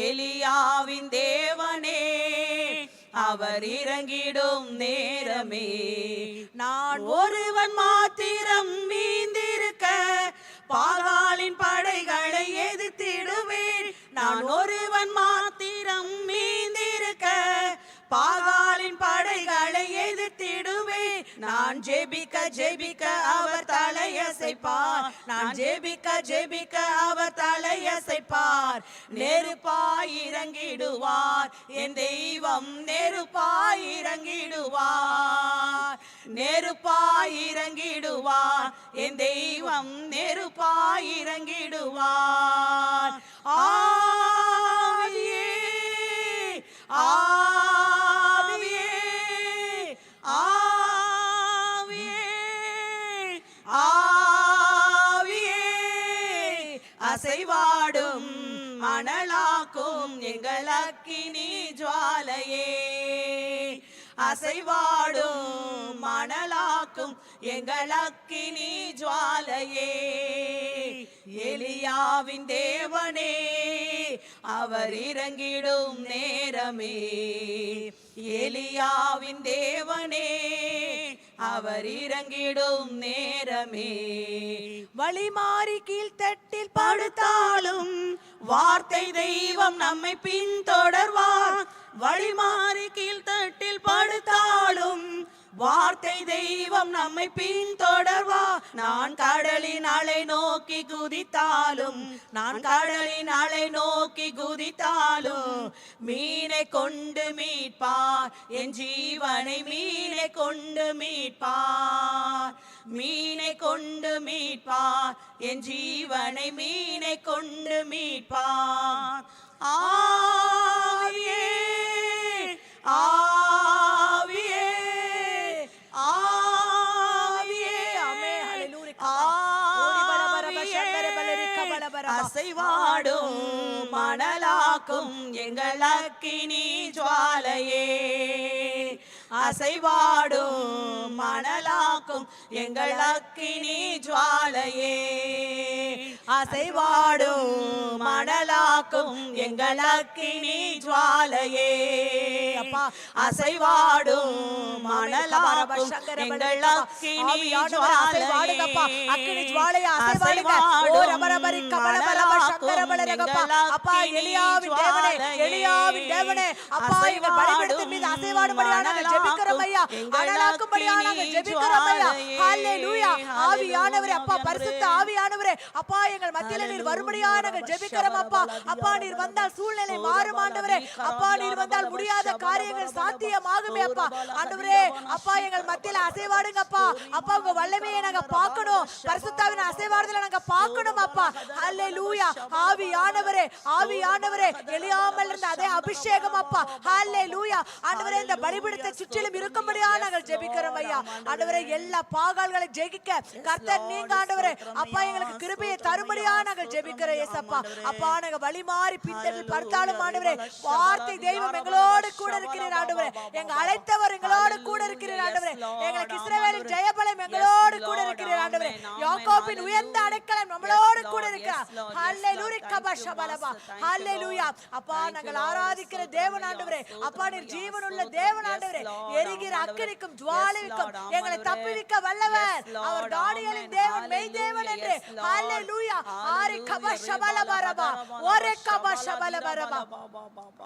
எலியாவின் தேவனே அவர் இறங்கிடும் நேரமே. நான் ஒருவன் மாத்திரம் மீந்திருக்க பாகாலின் படைகளை எதிர்த்திடுவேன். நான் ஒருவன் மாத்திரம் மீந்திருக்க பாகாலின் படைகளை எதிர்த்திடுவேன். நான் ஜெபிக்க ஜெபிக்க அவர் தலையசைப்பார். நான் ஜெபிக்க ஜெபிக்க அவர் தலையசைப்பார். நெருப்பாய் இறங்கிடுவார் என் தெய்வம், நெருப்பாய் இறங்கிடுவார். நெருப்பாய் இறங்கிடுவார் என் தெய்வம், நெருப்பாய் இறங்கிடுவார். ஆவியே ஆவியே ஆவியே ஆவியே அசைவாடும் மணலாக்கும் எங்கள் அக்கினி ஜுவாலையே. அசைவாடும் மணலாக்கும் எங்கள் அக்கினி ஜுவாலையே. எலியாவின் தேவனே அவர் இறங்கிடும் நேரமே. எலியாவின் தேவனே அவர் இறங்கிடும் நேரமே. வழி மாறி கீழ்த்தட்டில் படுத்தாலும் வார்த்தை தெய்வம் நம்மை பின்தொடர்வார். வழி மாறி கீழ்த்தட்டில் படுத்தாலும் வார்த்தை தெய்வம் நம்மை பின்தொடர்வார். நான் கடலின் அலை நோக்கி குதித்தாலும், நான் கடலின் அலை நோக்கி குதித்தாலும் மீனை கொண்டு மீட்பார் என் ஜீவனை. மீனை கொண்டு மீட்பார், மீனை கொண்டு மீட்பார் என் ஜீவனை. மீனை கொண்டு மீட்பார். ஆவியே ஆவியே ஆவியே அசைவாடும் மணலாக்கும் எங்கள் அக்கினி ஜுவாலையே. அசைவாடும் மணலாக்கும் மணலாக்கும் எங்கள் அக்கினி ஜுவாலையே. அசைவாடும் மணலாக்கும் எங்கள் அக்கினி ஜுவாலையே. அப்பா அசைவாடும் மணலாக்கும் எங்கள் அக்கினி ஜுவாலையே. அக்கினி ஜுவாலையை அசைவாடுங்க. ஓ ரபரபரி கபலபலப சங்கரபலரகப்பா. அப்பா எலியாவின் தேவனே, எலியாவின் தேவனே, அப்பா எங்கள் பலிபீடத்தின் மீது அசைவாடும்படியாக நாங்கள் ஜெபிக்கிறோம் ஐயா. அனலாக்கும்படியாக நாங்கள் ஜெபிக்கிறோம் ஐயா. ஹல்லேலூயா. ஆவியானவரே, அப்பா பரிசுத்த ஆவியானவரே, அப்பா எங்கள் மத்தியில நீர் வரும்படியாக நாங்கள் ஜெபிக்கிறோம் அப்பா. அப்பா நீர் வந்தால் சூழ்நிலை மாறும் ஆண்டவரே. அப்பா நீர் வந்தால் முடியாத காரியங்கள் சாத்தியமாகுமே அப்பா. ஆண்டவரே, அப்பா எங்கள் மத்தியில அசைவாடுங்கப்பா. அப்பா உங்க வல்லமையை நாங்க பார்க்கணும். பரிசுத்தாவின் அசைவாடுதலை நாங்க பார்க்கணும் அப்பா. ஹல்லேலூயா. ஆவியானவரே, ஆவியானவரே, எலியாமல் இருந்த அதே அபிஷேகம் அப்பா. ஹல்லேலூயா. ஆண்டவரே இந்த பலிபீடத்தை சுற்றிலும் இருக்கும்படியாக நாங்கள் ஜெபிக்கிறோம் ஐயா. ஆண்டவரே எல்லா பாகால்களை ஜெயிக்க கர்த்தர் நீங்க ஆண்டவரே. அப்பா எங்களுக்கு கிருபையை தரும்படியாக நாங்கள் ஜெபிக்கிறோம் இயேசப்பா. அப்பா நாங்க வழி மாறி பின்தள்ளி பார்த்தாலும் ஆண்டவரே வார்த்தை தெய்வம் எங்களோடு கூட இருக்கிறீர் ஆண்டவரே. எங்க அழைத்தவர் எங்களோடு கூட இருக்கிறீர் ஆண்டவரே. எங்களுக்கு இஸ்ரவேலின் ஜெயபலம் எங்களோடு கூட இருக்கிறீர் ஆண்டவரே. யாக்கோபின் உயர்ந்த அடைக்கலம் நம்மளோடு கூட இருக்கிறார். ஹல்லேலூயா கபஷபலபா. ஹல்லேலூயா. அப்பா நாங்கள் ஆராதிக்கிற தேவன் ஆண்டவரே. அப்பா நீர் ஜீவனுள்ள தேவன் ஆண்டவரே. எரிகிற அக்கினிக்கும் ஜுவாலைக்கும் எங்களை தப்புவிக்க வல்லவர். அவர் தானியேலின் தேவன், மெய் தேவன் என்று. ஹல்லேலூயா. ஆரி கபஷபலபரபா. ஒரே கபஷபலபரபா.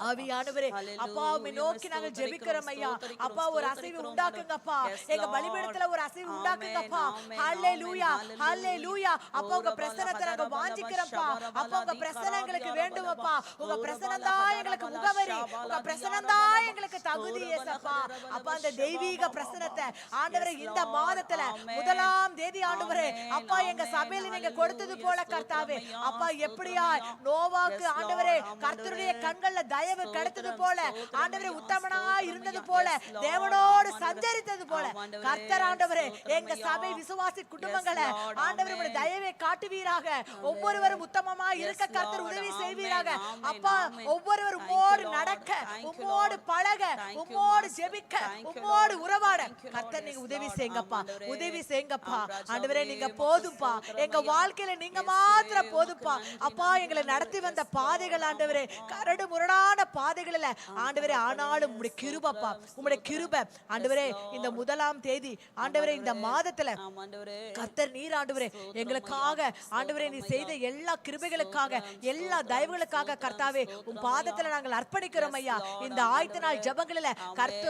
ஆவியானவரே, அப்பா உம்மை நோக்கி நாங்கள் ஜெபிக்கிறோம் ஐயா. அப்பா ஒரு அசைவு உண்டாக்குங்கப்பா. எங்க பலிபீடத்துல ஒரு அசைவு உண்டாக்குங்கப்பா. ஹல்லேலூயா. ஹல்லேலூயா. அப்பா உங்க பிரசன்னத்தை நாங்க வாஞ்சிக்கிறோம்ப்பா. அப்பா உங்க பிரசன்னம் எங்களுக்கு வேண்டுமப்பா. உங்க பிரசன்னம் தான் எங்களுக்கு முகவரி. உங்க பிரசன்னம் தான் எங்களுக்கு தகுதி இயேசப்பா. அப்பா அந்த தெய்வீக பிரசன்னத்தை ஆண்டவரே இந்த மாதத்துல 1ஆம் தேதி ஆண்டவரே அப்பா எங்க சபையில நீங்க கொடுத்தது போல கர்த்தாவே. அப்பா எப்படியா நோவாக்கு ஆண்டவரே கர்த்தருடைய கண்கள்ல தயவு கிடைத்தது போல ஆண்டவரே உத்தமனா இருந்தது போல தேவனோடு சஞ்சரித்தது போல கர்த்தர் ஆண்டவரே எங்க சபை விசுவாசி குடும்பங்களை ஆண்டவரே உம்முடைய தயவை காட்டுவீராக. ஒவ்வொருவரும் உத்தமமா இருக்க கர்த்தர் உதவி செய்வீராக. அப்பா ஒவ்வொருவரும் உம்மோடு நடக்க, உம்மோடு பழக, உம்மோடு ஜெபிக்க, உம்மோடு உறவாட கர்த்தர் நீங்க உதவி செய்யுங்கப்பா. உதவி செய்யுங்கப்பா. ஆண்டவரே நீங்க போதும்பா. எங்க வாழ்க்கையில நீங்க மாத்திரம் போதும்பா. அப்பா எங்களை நடத்தி வந்த பாதைகள் ஆண்டவரே கரடு முரடான பாதைகளில் ஆண்டவரே ஆனாலும் உம்முடைய கிருபைப்பா. உம்முடைய கிருபை ஆண்டவரே இந்த 1ஆம் தேதி ஆண்டவரே இந்த மாதத்துல கர்த்தர் நீர் ஆண்டவரே எங்களுக்காக ஆண்டவரே நீ செய்த எல்லா கிருபைகளுக்காக எல்லா தயவுகளுக்காக கர்த்தாவே உம் பாதத்துல நாங்கள் அர்ப்பணிக்கிறோம் ஐயா. இந்த ஆயத்த நாள் ஜெபங்களில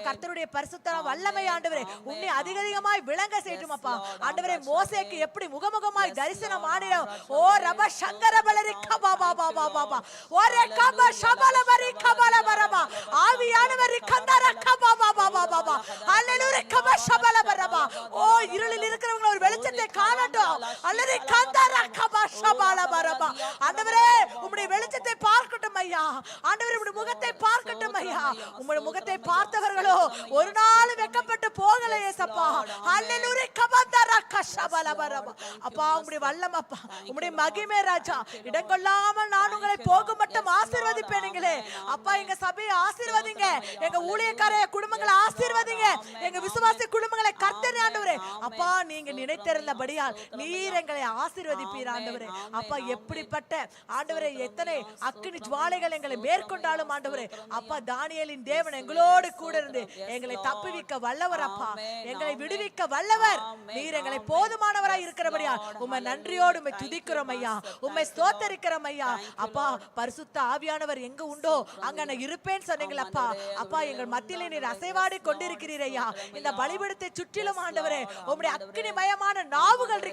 கர்த்தருடைய பரிசுத்த வல்லமை ஆண்டவரே உன்னை அதிகமாய் விளங்க செய்யட்டும் அப்பா. ஆண்டவரே மோசேக்கு எப்படி முகமுகமாய் தரிசனம் ஆனியோ ஓ ரப சங்கரபலரி கபாபா பாபா பாபா ஒரே கப ஷபலபரி கபலபரபா ஆவியானவரி கந்தர கபாபா பாபா பாபா ஹல்லேலூயா கப ஷபலபரபா. ஓ இருளில் இருக்கிறவங்க ஒரு வெளிச்சத்தை காணட்டும். அல்லது கந்தர கப ஷபலபரபா. ஆண்டவரே உம்முடைய வெளிச்சத்தை பார்க்கட்டும் ஐயா. ஆண்டவரே உம்முடைய முகத்தை பார்க்கட்டும் ஐயா. உம்முடைய முகத்தை பார்த்தவர்களோ ஒரு நாள் வெட்கப்பட்டு போகல இயேசப்பா. ஹல்லேலூயா கபந்தர கஷபலபரபா. அப்பா உம்முடைய வல்லம் அப்பா உம்முடைய மகிமை ராஜா இடங்கொள்ளாமல் நான் உங்களை போக மட்டும் ஆசீர்வதிப்பேனுங்களே. அப்பா எங்க சபையை ஆசீர்வதிங்க. எங்க ஊழியக்கார குடும்பங்களை ஆசீர்வதிங்க. எங்க விசுவாசி குடும்பங்களை கர்த்தர் ஆண்டவரே அப்பா நீங்க நினைத்திருந்தபடியால் நீர் எங்களை ஆசீர்வதிப்பீர் ஆண்டவரே. அப்பா எப்படிப்பட்ட ஆண்டவரே எத்தனை அக்கினி ஜுவாலைகள் எங்களை மேற்கொண்டாலும் ஆண்டவரே அப்பா தானியேலின் தேவன் எங்களோடு கூட இருந்து எங்களை தப்புவிக்க வல்லவர் அப்பா. எங்களை விடுவிக்க வல்லவர். நீர் எங்களை போதுமானவராய் இருக்கிறபடியால் உம்மை நன்றியோடு உம்மை துதிக்கிறோம் ஐயா. உம்மை ஸ்தோத்தரிக்கிறோம் ஐயா. அப்பா பரிசுத்த ஆவியானவர் எங்க உண்டோ அங்க நான் இருப்பேன்னு சொன்னீங்களா அப்பா. அப்பா எங்கள் மத்தியிலே நீர் அசைவாடி கொண்டிருக்கிறீர் ஐயா. இந்த பலிபீடத்தை சுற்றிலும் ஆண்டவரே உம்முடைய அக்கினிமயமான நாவுகள்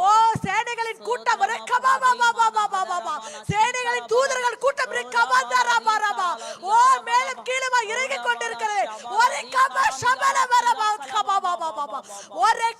ஓ சேனைகளின் கூட்டம் சேனைகளின் தூதர்கள் கூட்டம் ஓ மேலும் கீழுமா இறங்கி கொண்டிருக்கிறது. ஒரே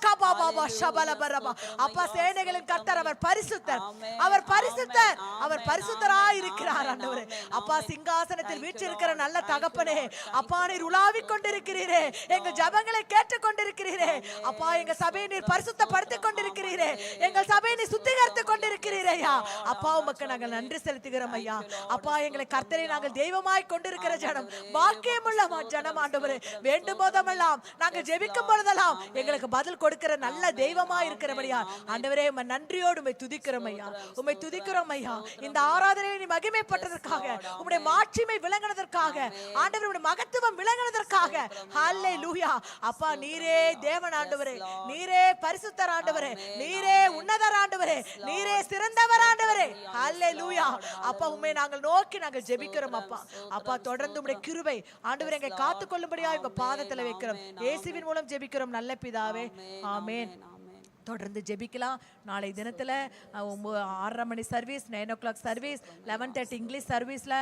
கபா பாபா ஷபலபரபா. அப்பா சேனைகளின் கர்த்தர் அவர் பரிசுத்தர், அவர் பரிசுத்தர், அவர் பரிசுத்தராய் இருக்கிறார் ஆண்டவரே. அப்பா சிங்காசனத்தில் வீற்றிருக்கிற நல்ல தகப்பனே, அப்பா நீர் உலாவிக் கொண்டிருக்கிறீரே, எங்கள் ஜெபங்களை கேட்டுக் கொண்டிருக்கிறீரே. அப்பா எங்க சபையை நீர் பரிசுத்தப்படுத்திக் கொண்டிருக்கிறீரே, எங்கள் சபையை நீர் சுத்திகரித்துக் கொண்டிருக்கிறீரே ஐயா. அப்பா உமக்கு நாங்கள் நன்றி செலுத்துகிறோம் ஐயா. அப்பா எங்களை கர்த்தரை நாங்கள் தெய்வமாய் கொண்டிருக்கிற ஜனம், பாக்கியமுள்ள ஜனம் ஆண்டவரே. வேண்டும் போதெல்லாம் நாங்கள் ஜெபிக்கும் பொழுதெல்லாம் எங்களுக்கு பதில் கொடுக்கிற நல்ல தெய்வமாய் இருக்கிறபடியா ஆண்டவரே உம்மை நன்றியோடு உம்மை துதிக்கிறோம் ஐயா, உம்மை துதிக்கிறோம் ஐயா. இந்த ஆராதனையை நீ மகிமைப்பட்டதற்காக, உம்முடைய மாட்சிமை விளங்கினதற்காக, ஆண்டவருடைய மகத்துவம் விளங்கினதற்காக ஹல்லேலூயா. அப்பா நீரே தேவன் ஆண்டவரே, நீரே பரிசுத்தர் ஆண்டவரே, நீரே உன்னதர் ஆண்டவரே, நீரே சிறந்தவர் ஆண்டவரே. ஹல்லேலூயா. அப்பா உம்மை நாங்கள் நோக்கி நாங்கள் ஜெபிக்கிறோம் அப்பா. அப்பா தொடர்ந்து உம்முடைய கிருபை ஆண்டவரே எங்களை காத்துக்கொள்ளும்படியா உங்க பாதத்துல வைக்கிறோம். இயேசுவின் மூலம் ஜெபிக்கிறோம் நல்ல பிதாவே, ஆமென். தொடர்ந்து ஜெபிக்கலாம். நாளை தினத்தில் 6:30 மணி சர்வீஸ், 9 o'clock சர்வீஸ், 11:30 இங்கிலீஷ் சர்வீஸில்,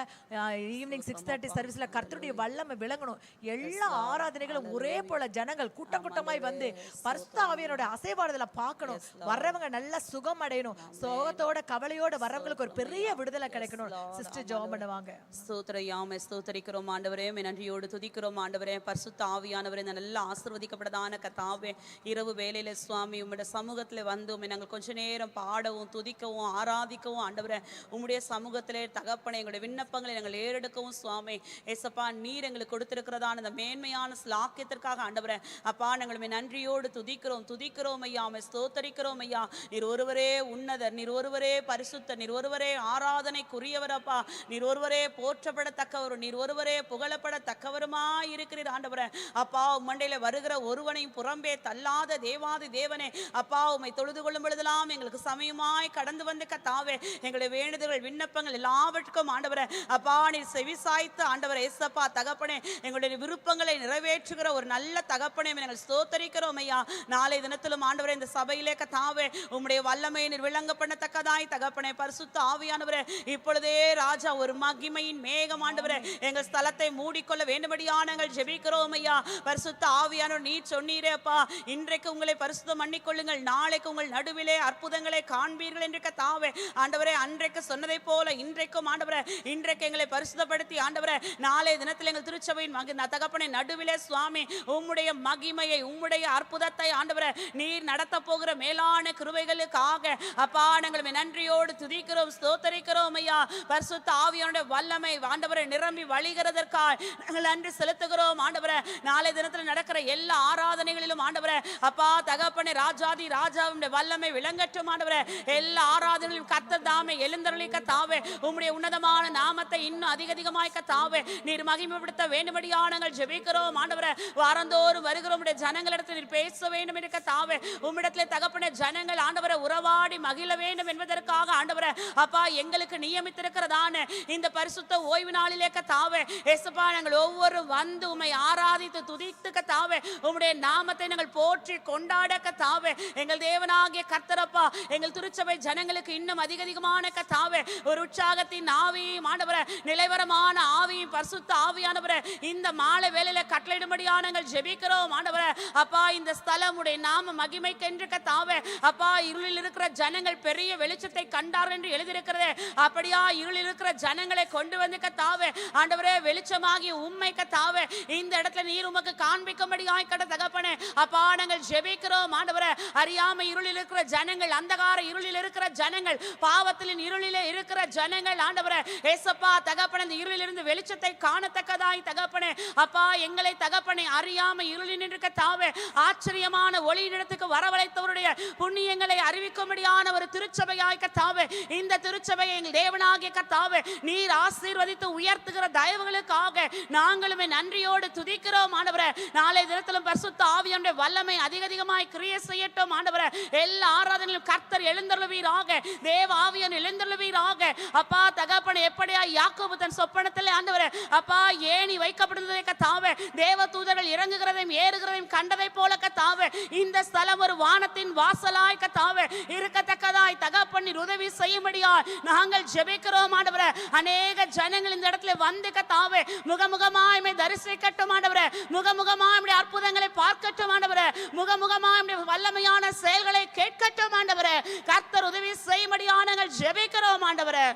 ஈவினிங் 6:30 சர்வீஸில் கர்த்தருடைய வல்லமை விளங்கணும். எல்லா ஆராதனைகளும் ஒரே போல ஜனங்கள் கூட்டம் கூட்டமாய் வந்து பரிசுத்த ஆவியானோட அசைவாடுதலை பார்க்கணும். வர்றவங்க நல்ல சுகம் அடையணும். சோகத்தோட கவலையோட வர்றவங்களுக்கு ஒரு பெரிய விடுதலை கிடைக்கணும். சிஸ்டர் ஜெபம் பண்ணுவாங்க. ஸ்தோத்திரயாமே ஸ்தோத்திரிக்கிறோம் ஆண்டவரே, நன்றியோடு துதிக்கிறோம் ஆண்டவரே. பரிசுத்த ஆவியானவரே, இந்த நல்ல ஆசீர்வதிக்கப்பட்டதான கர்த்தாவே, இரவு வேளையில சுவாமி உம்முடைய சமூகத்துல வந்து உம்மை நாங்கள் கொஞ்ச நேரம் பாடவும் துதிக்கவும் ஆராதிக்கவும் ஆண்டவரே, உம்முடைய சமூகத்திலே தகப்பனை எங்களுடைய விண்ணப்பங்களை நாங்கள் ஏறெடுக்கவும் சுவாமி ஏசப்பா நீர் எங்களுக்கு கொடுத்திருக்கிறதான இந்த மேன்மையான ஸ்லாக்கியத்திற்காக ஆண்டவரே அப்பா நாங்கள் நன்றியோடு துதிக்கிறோம் ஐயா, உம்மை ஸ்தோத்தரிக்கிறோம் ஐயா. நீர் ஒருவரே உன்னதர், நீர் ஒருவரே பரிசுத்தர், நீர் ஒருவரே ஆராதனைக்குரியவர் அப்பா, நீர் ஒருவரே போற்றப்படத்தக்கவர், நீர் ஒருவரே புகழப்படத்தக்கவருமாய் இருக்கிறீர் ஆண்டவரே. அப்பா மண்டையில வருகிற ஒருவனையும் புறம்பே தள்ளாத தேவாதி தேவனே அப்பா, உம்மை தொழுது கொள்ளும் பொழுதெல்லாம் எங்களுக்கு சமயமாய் கடந்து வந்து கர்த்தாவே எங்களுடைய வேண்டுதல்கள் விண்ணப்பங்கள் எல்லாவற்றுக்கும் ஆண்டவரே அப்பா நீர் செவிசாய்த்து ஆண்டவரே ஏசப்பா தகப்பனே எங்களுடைய விருப்பங்களை நிறைவேற்றுகிற ஒரு நல்ல தகப்பனே நாங்கள் ஸ்தோத்தரிக்கிறோம் ஐயா. நாளை தினத்திலும் ஆண்டவரே இந்த சபையிலே கர்த்தாவே உம்முடைய வல்லமையை நீர் விளங்க பண்ணத்தக்கதாய் தகப்பனே பரிசுத்த ஆவியானவரே இப்பொழுதே ராஜா ஒரு மகிமையின் மேகம் ஆண்டவரே எங்கள் ஸ்தலத்தை மூடிக்கொள்ள வேண்டும்படியா நாங்கள் ஜெபிக்கிறோம் ஐயா. பரிசுத்த ஆவியானவர் நீர் சொன்னீரே அப்பா, இன்றைக்கு உங்களை பரிசுத்தம் பண்ணிக்கொள்ளுங்கள், நாளைக்கு உங்கள் நடுவிலே அற்புதங்களை காண்பீர்கள் என்று கர்த்தாவே ஆண்டவரே அன்றைக்கு சொன்னதை போல இன்றைக்கும் ஆண்டவரே இன்றைக்கு எங்களை பரிசுத்தப்படுத்தி ஆண்டவரே நாளை தினத்தில் எங்கள் திருச்சபையின் தகப்பனை நடுவிலே சுவாமி உம்முடைய மகிமையை உம்முடைய அற்புதத்தை ஆண்டவரே நீர் நடத்த போகிற மேலான கிருபைகளுக்காக அப்பா நாங்கள் நன்றியோடு துதிக்கிறோம் ஸ்தோத்தரிக்கிறோம் ஐயா. பரிசுத்த ஆவியானுடைய வல்லமை ஆண்டவரை நிரம்பி வழிகிறதற்காக நாங்கள் நன்றி செலுத்துகிறோம் ஆண்டவரே. நாளை தினத்தில் நடக்கிற எல்லா ஆராதனைகளிலும் ஆண்டவரே அப்பா தகப்பனை ராஜாதி ராஜாவுடைய வல்லமை விளங்கட்டும் ஆண்டவரே. எல்லா ஆராதனைகளிலும் கர்த்தர் தாமே எழுந்தருளி கர்த்தாவே உம்முடைய உன்னதமான நாமத்தை இன்னும் அதிகமாய் கர்த்தாவே நீர் மகிமைப்படுத்த வேண்டும்படியா நாங்கள் ஜெபிக்கிறோம் ஆண்டவரே. வாரந்தோறும் வருகிற உம்முடைய ஜனங்களிடத்தில் நீர் பேச வேண்டும் என்று கர்த்தாவே உம்மிடத்திலே தகப்பனே ஜனங்கள் ஆண்டவரை உறவாடி மகிழ வேண்டும் என்பதற்காக ஆண்டவரே அப்பா எங்களுக்கு நியமித்திருக்கிறதான இந்த பரிசுத்த ஓய்வு நாளிலே கர்த்தாவே ஏசப்பா நாங்கள் ஒவ்வொரு வந்து உம்மை ஆராதித்து துதித்து கர்த்தாவே உம்முடைய நாமத்தை நாங்கள் போற்றி கொண்டாட கர்த்தாவே எங்கள் தேவனாகிய கர்த்தரப்பா எங்கள் திருச்சபை ஜனங்களுக்கு இன்னும் அதிகமான கர்த்தாவே ஒரு உற்சாகத்தின் ஆவியும் ஆண்டவரே நிலைவரமான ஆவியும் பரிசுத்த ஆவியானவரே இந்த மாலை வேளையில கட்டளையிடும்படியா நாங்கள் ஜெபிக்கிறோம் ஆண்டவரே. அப்பா இந்த ஸ்தலம் உடைய நாம மகிமைக்கென்று கர்த்தாவே அப்பா இருளில் இருக்கிற ஜனங்கள் பெரிய வெளிச்சத்தை கண்டார்கள் என்று எழுதியிருக்கிறது. அப்படியா இருளில் இருக்கிற ஜனங்களை கொண்டு வந்து கர்த்தாவே ஆண்டவரே வெளிச்சமாகி உம்மை கர்த்தாவே இந்த இடத்துல நீர் உமக்கு காண்பிக்கும்படியாய் கட தகப்பனே அப்பா நாங்கள் ஜெபிக்கிறோம் ஆண்டவரே. அறியாம இருளில் இருக்கிற ஜனங்கள், அந்தகார இருளில் இருக்கிற ஜனங்கள், பாவத்தின் இருளிலே இருக்கிற ஜனங்கள் ஆண்டவரே ஏசப்பா தகப்பனே இந்த இருளில் இருந்து வெளிச்சத்தை காணத்தக்கதாய் தகப்பனே அப்பா எங்களை தகப்பனே அறியாம இருளில் நின்று கர்த்தாவே ஆச்சரியமான ஒளியின் இடத்துக்கு வரவழைத்தவருடைய புண்ணியங்களை அறிவிக்கும்படியான ஒரு திருச்சபையாய் கர்த்தாவே இந்த திருச்சபையை எங்கள் தேவனாகிய கர்த்தாவே நீர் ஆசீர்வதித்து உயர்த்துகிற தயவுகளுக்காக நாங்களும் நன்றியோடு துதிக்கிறோம் ஆண்டவரே. நாளை தினத்திலும் பரிசுத்த ஆவியானுடைய வல்லமை அதிகமாய் கிரியை செய்யட்டும் ஆண்டவரே. எல்லா ஆராதனையிலும் கர்த்தர் எழுந்தருளுவீராக, தேவ ஆவியான் எழுந்தருளுவீராக. அப்பா தகப்பனே எப்படியா யாக்கோபு தன் சொப்பனத்திலே ஆண்டவரே அப்பா ஏணி வைக்கப்படுவதை கர்த்தாவே தேவ தூதர்கள் இறங்குகிறதையும் ஏறுகிறதையும் கண்டதை போல கர்த்தாவே இந்த ஸ்தலம் ஒரு வானத்தின் வாசலாய் கர்த்தாவே இருக்கத்தக்கதாய் தகப்பன் உதவி செய்யும்படியாய் நாங்கள் ஜெபிக்கிறோம் ஆண்டவரே. அநேக ஜனங்கள் இந்த இடத்துல வந்து கர்த்தாவே முகமுகமாய் தரிசிக்கட்டும் ஆண்டவரே, முகமுகமாய் அற்புதங்களை பார்க்கட்டும் ஆண்டவரே, முகமுகமாய் வல்லமையான மகிமையான செயல்களை கேட்கட்டும் ஆண்டவரே. கர்த்தர் உதவி செய்யும்படியாக நாங்கள் ஜெபிக்கிறோம் ஆண்டவரே.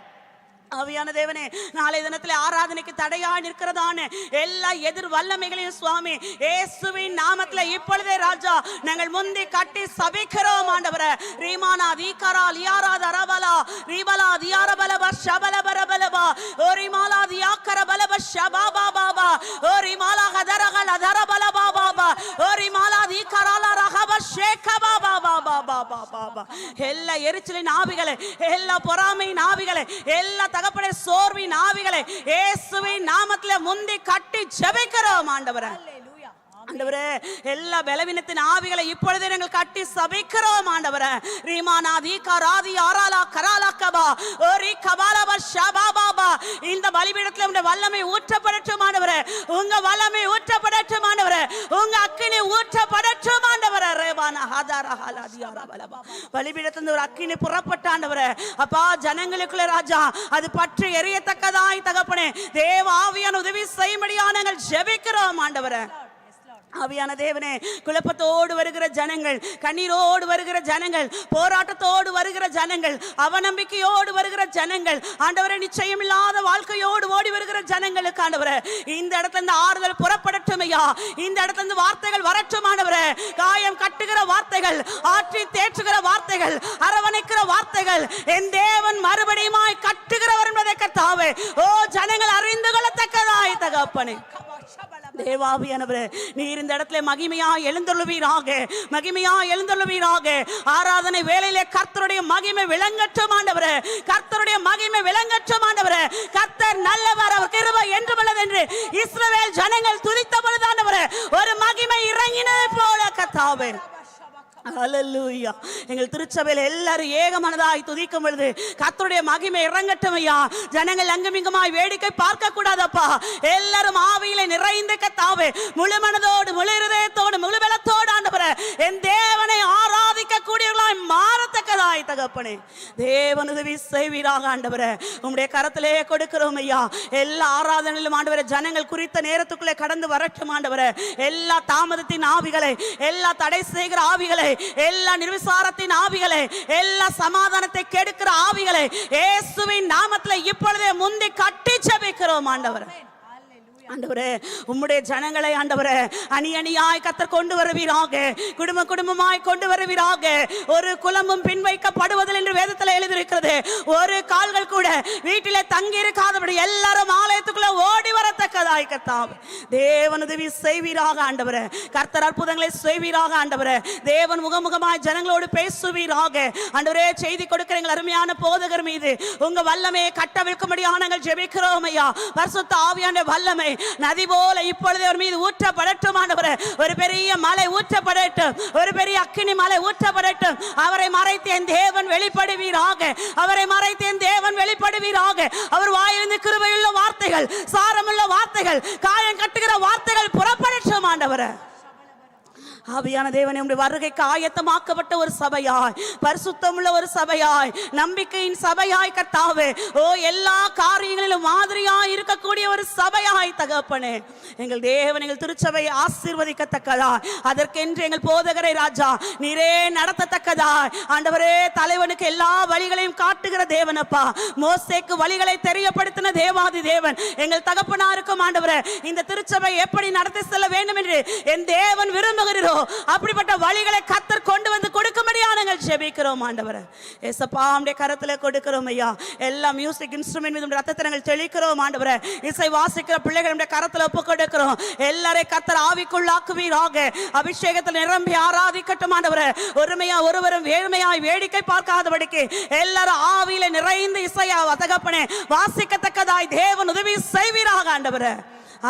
ஆவியான தேவனே, நாளை தினத்தில் ஆராதனைக்கு தடையா நிற்கிறதான எல்லா எதிர் வல்லமைகளையும் சுவாமி இயேசுவின் நாமத்தில் இப்பொழுதே ராஜா நாங்கள் முந்தி கட்டி சபிக்கிறோம் ஆண்டவரே. ரீமானா தீகரா லியாரா தரபலா ரீபலா தியாரபலப ஷபலபரபலபா ஓரிமாலா தியாக்கர பலப ஷபாபா பாபா ஓரிமாலா கதரகல தரபலபா பாபா ஓரிமாலா தீகராலா ரஹப ஷேகபா பாபா பாபா பாபா. எல்லா எரிச்சலின் ஆவிகளை, எல்லா பொறாமையின் ஆவிகளை, எல்லா தகப்பனே சோர்வின் ஆவிகளை இயேசுவின் நாமத்திலே முந்தி கட்டி ஜெபிக்கிறோம் ஆண்டவரே. ஆண்டவரே, எல்லா பலவீனத்தின் ஆவிகளை இப்பொழுதே நாங்கள் கட்டி சபிக்கிறோம் ஆண்டவரே. ரீமானா தீகராதி ஆராலா கராலா கபா ஓரி கபாலப ஷபாபாபா. இந்த பலிபீடத்தில் உம்முடைய வல்லமை ஊற்றப்படட்டும் ஆண்டவரே. உங்க வல்லமை ஊற்றப்படட்டும் ஆண்டவரே. உங்க அக்கினி ஊற்றப்படட்டும் ஆண்டவரே. ரேபானா ஹதாரா ஹலாதியாரா பலபா. பலிபீடத்திலிருந்து ஒரு அக்கினி புறப்பட்ட ஆண்டவரே. அப்பா, ஜனங்களுக்குள்ள ராஜா அது பற்றி எரியத்தக்கதாய் தகப்பனே தேவ ஆவியான உதவி செய்யும்படியாக நாங்கள் ஜெபிக்கிறோம் ஆண்டவரே. ஆவியான தேவனே, குழப்பத்தோடு வருகிற ஜனங்கள், கண்ணீரோடு வருகிற ஜனங்கள், போராட்டத்தோடு வருகிற ஜனங்கள், அவநம்பிக்கையோடு வருகிற ஜனங்கள், ஆண்டவரே நிச்சயமில்லாத வாழ்க்கையோடு ஓடி வருகிற ஜனங்களுக்கு ஆண்டவரே இந்த இடத்துல இருந்து ஆறுதல் புறப்படட்டும் ஐயா. இந்த இடத்துல இருந்து வார்த்தைகள் வரட்டும் ஆண்டவரே. காயம் கட்டுகிற வார்த்தைகள், ஆற்றி தேற்றுகிற வார்த்தைகள், அரவணைக்கிற வார்த்தைகள், என் தேவன் மறுபடியுமாய் கட்டுகிறவர் என்பதை கர்த்தாவே ஓ ஜனங்கள் அறிந்து கொள்ளத்தக்கதாய் தகப்பனே. தேவாவியானவரே, நீர் இந்த இடத்துல மகிமையா எழுந்தருளுவீராக, மகிமையா எழுந்தருளுவீராக. ஆராதனை வேளையிலே கர்த்தருடைய மகிமை விளங்கட்டும் ஆண்டவரே. கர்த்தருடைய மகிமை விளங்கட்டும் ஆண்டவரே. கர்த்தர் நல்லவர், அவர் கிருபை என்றும் உள்ளது என்று இஸ்ரவேல் ஜனங்கள் துதித்த பொழுது ஆண்டவரே ஒரு மகிமை இறங்கினது போல கர்த்தாவே. ஹல்லேலூயா. எங்கள் திருச்சபையில் எல்லாரும் ஏகமனதாய் துதிக்கும் பொழுது கர்த்தருடைய மகிமை இறங்கட்டும் ஐயா. ஜனங்கள் அங்குமிங்குமாய் வேடிக்கை பார்க்க கூடாதப்பா. எல்லாரும் ஆவியிலே நிறைந்து கர்த்தாவே முழு மனதோடு, முழு இருதயத்தோடு, முழு பலத்தோடு ஆண்டவரே என் தேவனை ஆராதிக்க கூடியவர்களாய் மாறத்தக்கதாய் தகப்பனே தேவன் உதவி செய்வீராக ஆண்டவரே. உம்முடைய கரத்திலே கொடுக்கிறோம் ஐயா. எல்லா ஆராதனையிலும் ஆண்டவரே ஜனங்கள் குறித்த நேரத்துக்குள்ளே கடந்து வரட்டும் ஆண்டவரே. எல்லா தாமதத்தின் ஆவிகளை, எல்லா தடை செய்கிற ஆவிகளை, எல்லா நிர்விசாரத்தின் ஆவிகளை, எல்லா சமாதானத்தை கெடுக்கிற ஆவிகளை இயேசுவின் நாமத்தில் இப்பொழுதே முந்தி கட்டி ஜெபிக்கிறோம் ஆண்டவரே. ஆண்டவரே, உம்முடைய ஜனங்களை ஆண்டவரே அணி அணியாய் கர்த்தர் கொண்டு வருவீராக, குடும்ப குடும்பமாய் கொண்டு வருவீராக. ஒரு குலமும் பின் வைக்கப்படுவதில் என்று வேதத்தில் எழுதியிருக்கிறது. ஒரு கால்கள் கூட வீட்டிலே தங்கி இருக்காதபடி எல்லாரும் ஆலயத்துக்குள்ள ஓடி வரத்தக்கதாய் கர்த்தாவே தேவன் உதவி செய்வீராக ஆண்டவரே. கர்த்தர் அற்புதங்களை செய்வீராக ஆண்டவரே. தேவன் முகமுகமாய் ஜனங்களோடு பேசுவீராக ஆண்டவரே. செய்தி கொடுக்கிற எங்கள் அருமையான போதகர் மீது உங்க வல்லமையை கட்டவிழ்க்கும்படியாக நாங்கள் ஜெபிக்கிறோம் ஐயா. பரிசுத்த ஆவியான வல்லமை நதி போல இப்பொழுது அவர் மீது ஊற்றப்படட்டும் ஆண்டவரே. ஒரு பெரிய மலை ஊற்றப்படட்டும், ஒரு பெரிய அக்கினி மலை ஊற்றப்படட்டும். அவரை மறைத்து என் தேவன் வெளிப்படுவீராக, அவரை மறைத்து என் தேவன் வெளிப்படுவீராக. அவர் வாயிலிருந்து கிருபையுள்ள வார்த்தைகள், சாரமுள்ள வார்த்தைகள், காயம் கட்டுகிற வார்த்தைகள் புறப்படட்டும் ஆண்டவரே. ஆவியான தேவனே, உம்முடைய வருகைக்கு ஆயத்தமாக்கப்பட்ட ஒரு சபையாய், பரிசுத்தமுள்ள ஒரு சபையாய், நம்பிக்கையின் சபையாய் கர்த்தாவே ஓ எல்லா காரியங்களிலும் மாதிரியாய் இருக்கக்கூடிய ஒரு சபையாய் தகப்பனே எங்கள் தேவன் எங்கள் திருச்சபை ஆசீர்வதிக்கத்தக்கதா, அதற்கென்று எங்கள் போதகரை ராஜா நீரே நடத்தத்தக்கதாய் ஆண்டவரே தலைவனுக்கு எல்லா வழிகளையும் காட்டுகிற தேவனப்பா. மோசேக்கு வழிகளை தெரியப்படுத்தின தேவாதி தேவன் எங்கள் தகப்பனாருக்கும் ஆண்டவரே இந்த திருச்சபை எப்படி நடத்தி செல்ல வேண்டும் என்று என் தேவன் விரும்புகிறோம். அப்படிப்பட்ட வழிகளை கர்த்தர் கொண்டு வந்து கொடுக்கும்படியாக நாங்கள் ஜெபிக்கிறோம் ஆண்டவரே. ஏசப்பா உம்முடைய கரத்திலே கொடுக்கிறோம் ஐயா. எல்லா மியூசிக் இன்ஸ்ட்ருமென்ட் மீது உம்முடைய ரத்தத்தை நாங்கள் தெளிக்கிறோம் ஆண்டவரே. இசை வாசிக்கிற பிள்ளைகள் உம்முடைய கரத்திலே ஒப்பு கொடுக்கிறோம். எல்லாரையும் கர்த்தர் ஆவிக்குள்ளாக்குவீராக, அபிஷேகத்தில் நிரம்பி ஆராதிக்கட்டும் ஆண்டவரே. ஒருமையா ஒருவரும் வேறுமையாய் வேடிக்கை பார்க்காதபடிக்கு எல்லாரும் ஆவியிலே நிறைந்து இசையா தகப்பனே வாசிக்கத்தக்கதாய் தேவன் உதவி செய்வீராக ஆண்டவரே.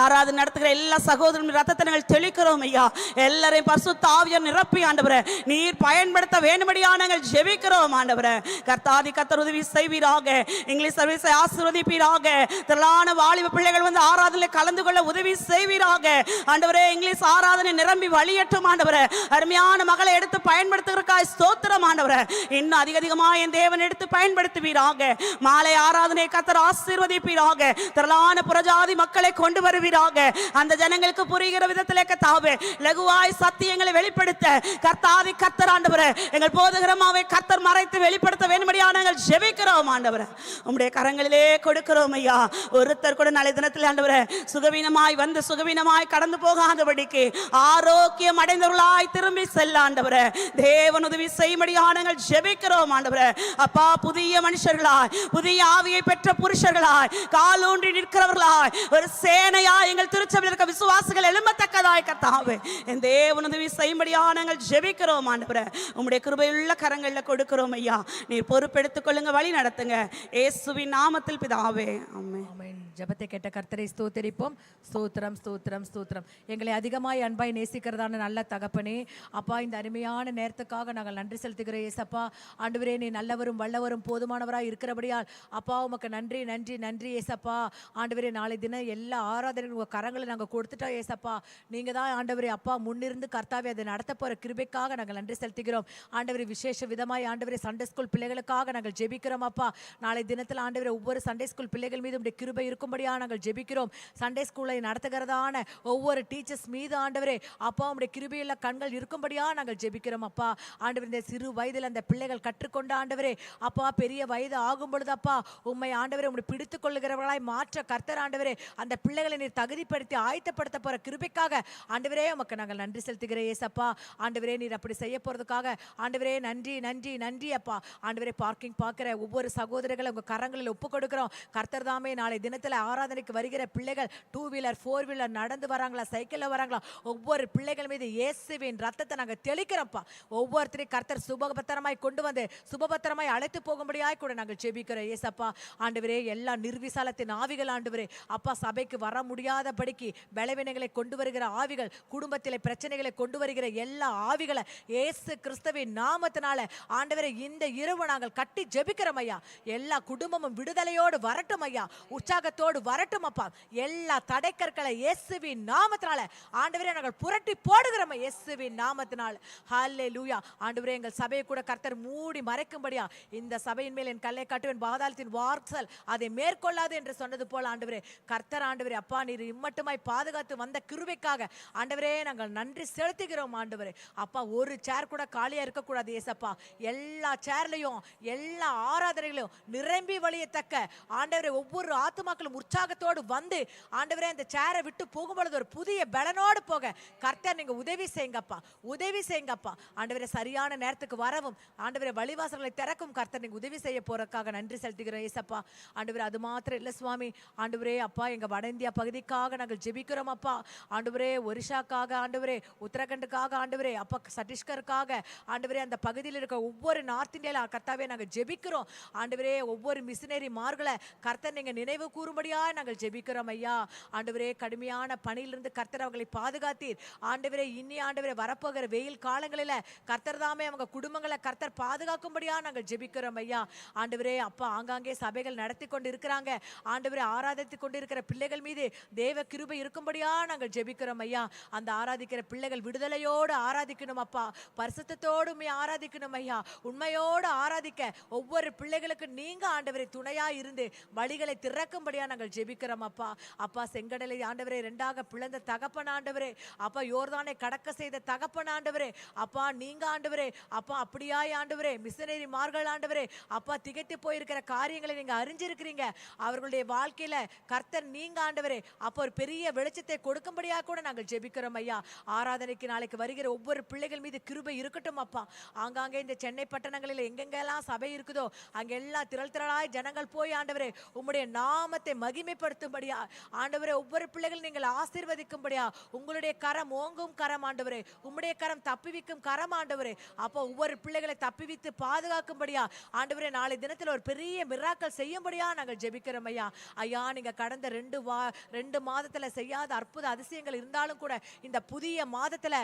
ஆராதனை நடத்துகிற எல்லா சகோதரர்கள் ரத்தத்தை நாங்கள் தெளிக்கிறோம் ஐயா. எல்லாரையும் பரிசுத்த ஆவியால் நிரப்பி ஆண்டவரே நீர் பயன்படுத்த வேண்டும்படியாக நாங்கள் ஜெபிக்கிறோம் ஆண்டவரே. கர்த்தாதி கர்த்தர் உதவி செய்வீராக. இங்கிலீஷ் சர்வீஸை ஆசீர்வதிப்பீராக. திரளான வாலிப பிள்ளைகள் வந்து ஆராதனையில் கலந்து கொள்ள உதவி செய்வீராக ஆண்டவரே. இங்கிலீஷ் ஆராதனை நிரம்பி வழியட்டும் ஆண்டவரே. அருமையான மகளை எடுத்து பயன்படுத்துகிறக்காய் ஸ்தோத்திரம் ஆண்டவரே. இன்னும் அதிகமாக என் தேவன் எடுத்து பயன்படுத்துவீராக. மாலை ஆராதனை கர்த்தர் ஆசீர்வதிப்பீராக. திரளான புறஜாதி மக்களை கொண்டு வரும் வெளிப்படுவீராக. அந்த ஜனங்களுக்கு புரிகிற விதத்திலே கர்த்தாவே லகுவாய் சத்தியங்களை வெளிப்படுத்த கர்த்தாவே கர்த்தர் ஆண்டவரே எங்கள் போதகரமாவே கர்த்தர் மறைத்து வெளிப்படுத்த வேண்டும்படியாக நாங்கள் ஜெபிக்கிறோம் ஆண்டவரே. உம்முடைய கரங்களிலே கொடுக்கிறோம் ஐயா. ஒருத்தர் கூட நாளை தினத்தில் ஆண்டவரே சுகவீனமாய் வந்து சுகவீனமாய் கடந்து போகாதபடிக்கு ஆரோக்கியம் அடைந்தவர்களாய் திரும்பி செல்ல ஆண்டவரே தேவன் உதவி செய்யும்படியாக நாங்கள் ஜெபிக்கிறோம் ஆண்டவரே. அப்பா புதிய மனுஷர்களாய் புதிய ஆவியை பெற்ற புருஷர்களாய் காலூன்றி நிற்கிறவர்களாய் ஒரு சேனையாய் எங்கள் திருச்சபையில் இருக்க விசுவாசிகள் எழும்பத்தக்கதாய் கர்த்தாவே என் தேவன் உதவி செய்யும்படியாக நாங்கள் ஜெபிக்கிறோம் ஆண்டவரே. உம்முடைய கிருபையுள்ள கரங்களில் கொடுக்கிறோம் ஐயா. நீர் பொறுப்பெடுத்துக் கொள்ளுங்க, வழி நடத்துங்க. இயேசுவின் நாமத்தில் பிதாவே ஆமென். ஆமென். ஜெபத்தை கேட்ட கர்த்தரை ஸ்தோத்திரிப்போம். ஸ்தோத்திரம் ஸ்தோத்திரம் ஸ்தோத்திரம். எங்களை அதிகமாய் அன்பாய் நேசிக்கிறதான நல்ல தகப்பனே, அப்பா இந்த அருமையான நேரத்துக்காக நாங்கள் நன்றி செலுத்துகிறோம் ஏசப்பா. ஆண்டவரே நீ நல்லவரும் வல்லவரும் போதுமானவராய் இருக்கிறபடியால் அப்பா உமக்கு நன்றி நன்றி நன்றி ஏசப்பா. ஆண்டவரே நாளை தினம் எல்லா ஆராதனையும் உங்கள் கரங்களை நாங்கள் கொடுத்துட்டோம் ஏசப்பா. நீங்கள் தான் ஆண்டவரே அப்பா முன்னிருந்து கர்த்தாவே அதை நடத்த போகிற கிருபைக்காக நாங்கள் நன்றி செலுத்துகிறோம் ஆண்டவரே. விசேஷ விதமாய் ஆண்டவரே சண்டே ஸ்கூல் பிள்ளைகளுக்காக நாங்கள் ஜெபிக்கிறோம் அப்பா. நாளை தினத்தில் ஆண்டவரே ஒவ்வொரு சண்டே ஸ்கூல் பிள்ளைகள் மீது உடைய கிருபை இருக்கும்படியாக நாங்கள் ஜெபிக்கிறோம். சண்டே ஸ்கூலை நடத்துகிறதான ஒவ்வொரு டீச்சர்ஸ் மீது ஆண்டவரே அப்பா உடைய கிருபையுள்ள கண்கள் இருக்கும்படியாக நாங்கள் ஜெபிக்கிறோம் அப்பா. ஆண்டவர் இந்த சிறு வயதில் அந்த பிள்ளைகள் கற்றுக்கொண்ட ஆண்டவரே அப்பா பெரிய வயது ஆகும் பொழுது அப்பா உண்மை ஆண்டவரே உங்களை பிடித்துக் கொள்ளுகிறவர்களாய் மாற்ற கர்த்தர் ஆண்டவரே அந்த பிள்ளைகளை நீர் தகுதிப்படுத்தி ஆயத்தப்படுத்த போற கிருபைக்காக ஆண்டவரே உமக்கு நாங்கள் நன்றி செலுத்துகிறேன் ஏசப்பா. ஆண்டவரே நீர் அப்படி செய்ய போறதுக்காக ஆண்டவரே நன்றி நன்றி நன்றி அப்பா. ஆண்டவரே பார்க்கிங் பார்க்கிற ஒவ்வொரு சகோதரர்களை உங்க கரங்களில் ஒப்பு கொடுக்கிறோம் கர்த்தர் தாமே. நாளை தினத்தில் ஆராதனைக்கு வருகிற பிள்ளைகள் 2 வீலர் 4 வீலர் நடந்து வராங்களா சைக்கிளில் வராங்களா ஒவ்வொரு பிள்ளைகள் மீது இயேசுவின் ரத்தத்தை நாங்கள் தெளிக்கிறோம்ப்பா. ஒவ்வொருத்தரையும் கர்த்தர் சுபபத்திரமாய் கொண்டு வந்து சுபபத்திரமாய் அழைத்து போகும்படியாய் கூட நாங்கள் ஜெபிக்கிறோம் ஏசப்பா. ஆண்டவரே எல்லா நிர்விசாலத்தின் ஆவிகள் ஆண்டவரே அப்பா சபைக்கு வர முடியாதபடிக்கு பலவீனங்களை கொண்டு வருகிற ஆவிகள் குடும்பத்திலே பிரச்சனைகளை கொண்டு வருகிற எல்லா ஆவிகளை இயேசு கிறிஸ்துவின் நாமத்தினால ஆண்டவரே இந்த இரவு நாங்கள் கட்டி ஜெபிக்கிறோம் ஐயா. எல்லா குடும்பமும் விடுதலையோடு வரட்டும் ஐயா, உற்சாகத்தோடு வரட்டும் அப்பா. எல்லா தடைக்கற்களை இயேசுவின் நாமத்தினால ஆண்டவரே நாங்கள் புரட்டி போடுகிறோம் இயேசுவின் நாமத்தினால. ஹல்லேலூயா. ஆண்டவரே எங்கள் சபையை கூட கர்த்தர் மூடி மறைக்கும்படியா இந்த சபையின் மேல் என் கல்லை காட்டுவேன் பாதாளத்தின் வார்சல் அதை மேற்கொள்ளாது என்று சொன்னது போல ஆண்டவரே கர்த்தர் ஆண்டவரே அப்பா நீர் இம்மட்டுமாய் பாதுகாத்து வந்த கிருபைக்காக ஆண்டவரே நாங்கள் நன்றி செலுத்துகிறோம் ஆண்டவரே அப்பா. ஒரு சேர் கூட காலியா இருக்கக்கூடாது ஏசப்பா. எல்லா சேர்லையும் எல்லா ஆராதனைகளையும் நிரம்பி வழியத்தக்க ஆண்டவரே ஒவ்வொரு ஆத்துமாக்களும் உற்சாகத்தோடு வந்து ஆண்டவரே அந்த சேரை விட்டு போகும்பொழுது ஒரு புதிய பலனோடு போக கர்த்தர் நீங்க உதவி செய்யுங்கப்பா, உதவி செய்யுங்கப்பா. ஆண்டவரே சரியான நேரத்துக்கு வரவும் ஆண்டவரே வழிவாசல்களை திறக்கும் கர்த்தர் நீங்க உதவி செய்ய போறதுக்காக நன்றி செலுத்துகிறோம் ஏசப்பா. ஆண்டவரே அது மாத்திரம் இல்லை சுவாமி. ஆண்டவரே அப்பா எங்க வட இந்தியா பகுதிக்காக நாங்கள் ஜெபிக்கிறோம் அப்பா. ஆண்டவரே ஒரிஷாக்காக ஆண்டவரே உத்தரகண்டுக்காக ஆண்டவரே அப்பா சத்தீஸ்கருக்காக ஆண்டவரே அந்த பகுதியில் இருக்க ஒவ்வொரு நார்த் இந்தியாவில் கர்த்தாவே நாங்கள் ஜெபிக்கிறோம் ஆண்டவரே. ஒவ்வொரு மிஷினரி மார்களை கர்த்தர் நீங்க நினைவு கூறும்படியா நாங்கள் ஜெபிக்கிறோம் ஐயா. ஆண்டவரே கடுமையான பணியிலிருந்து கர்த்தர் அவர்களை பாதுகாத்தீர் ஆண்டவரே. இன்னி ஆண்டவரே வரப்போகிற வெயில் காலங்களில் கர்த்தர் தாமே அவங்க குடும்பங்களை கர்த்தர் பாதுகாக்கும்படியா நாங்கள் ஜெபிக்கிறோம் ஐயா. ஆண்டவரே அப்பா ஆங்காங்கே சபைகள் நடத்தி கொண்டு இருக்கிறாங்க ஆண்டவரே. ஆராதித்து கொண்டு இருக்கிற பிள்ளைகள் மீது தேவ கிருபை இருக்கும்படியா நாங்கள் ஜெபிக்கிறோம் ஐயா. அந்த ஆராதிக்கிற பிள்ளைகள் விடுதலையோடு ஆராதிக்கணும் அப்பா, பரிசுத்தத்தோடு ஆராதிக்கணும் ஐயா, உண்மையோடு ஆராதிக்க ஒவ்வொரு பிள்ளைகளுக்கு நீங்க ஆண்டவரே துணையா இருந்து வழிகளை திறக்கும்படியா நாங்கள் ஜெபிக்கிறோம் அப்பா. அப்பா செங்கடலை ஆண்டவரே 2ஆக பிளந்த தகப்பன் ஆண்டவரே அப்பா, யோர்தானை கடக்க செய்த தகப்பன் ஆண்டவரே அப்பா. நீங்க ஆண்டவரே அப்பா அப்படியாய் ஆண்டவரே மிஷனரி மார்கள் ஆண்டவரே அப்பா திகைத்து போயிருக்கிற காரியங்களை நீங்க அறிஞ்சிருக்கிறீங்க. அவர்களுடைய வாழ்க்கையில கர்த்தர் நீங்க ஆண்டவரே அப்போ ஒரு பெரிய வெளிச்சத்தை கொடுக்கும்படியா கூட நாங்கள் ஜெபிக்கிறோம் ஐயா. ஆராதனைக்கு நாளைக்கு வருகிற ஒவ்வொரு பிள்ளைகள் மீது கிருபை இருக்கட்டும் அப்பா. ஆங்காங்கே இந்த சென்னை பட்டணங்களில் எங்கெங்கெல்லாம் சபை இருக்குதோ அங்கெல்லாம் திரள் திரளாய் ஜனங்கள் போய் ஆண்டவரே உம்முடைய நாமத்தை மகிமைப்படுத்தும்படியா ஆண்டவரே ஒவ்வொரு பிள்ளைகள் நீங்கள் ஆசீர்வதிக்கும்படியா உங்களுடைய கரம் ஓங்கும் கரம் ஆண்டவரே, உம்முடைய கரம் தப்பிவிக்கும் கரம் ஆண்டவரே அப்போ ஒவ்வொரு பிள்ளைகளை தப்பிவித்து பாதுகாக்கும்படியா ஆண்டவரே நாளை தினத்தில் ஒரு பெரிய மிராக்கள் செய்யும்படியா நாங்கள் ஜெபிக்கிறோம் ஐயா. ஐயா நீங்க கடந்த 2 மாதத்துல செய்யாத அற்புத அதிசயங்கள் இருந்தாலும் கூட இந்த புதிய மாதத்துல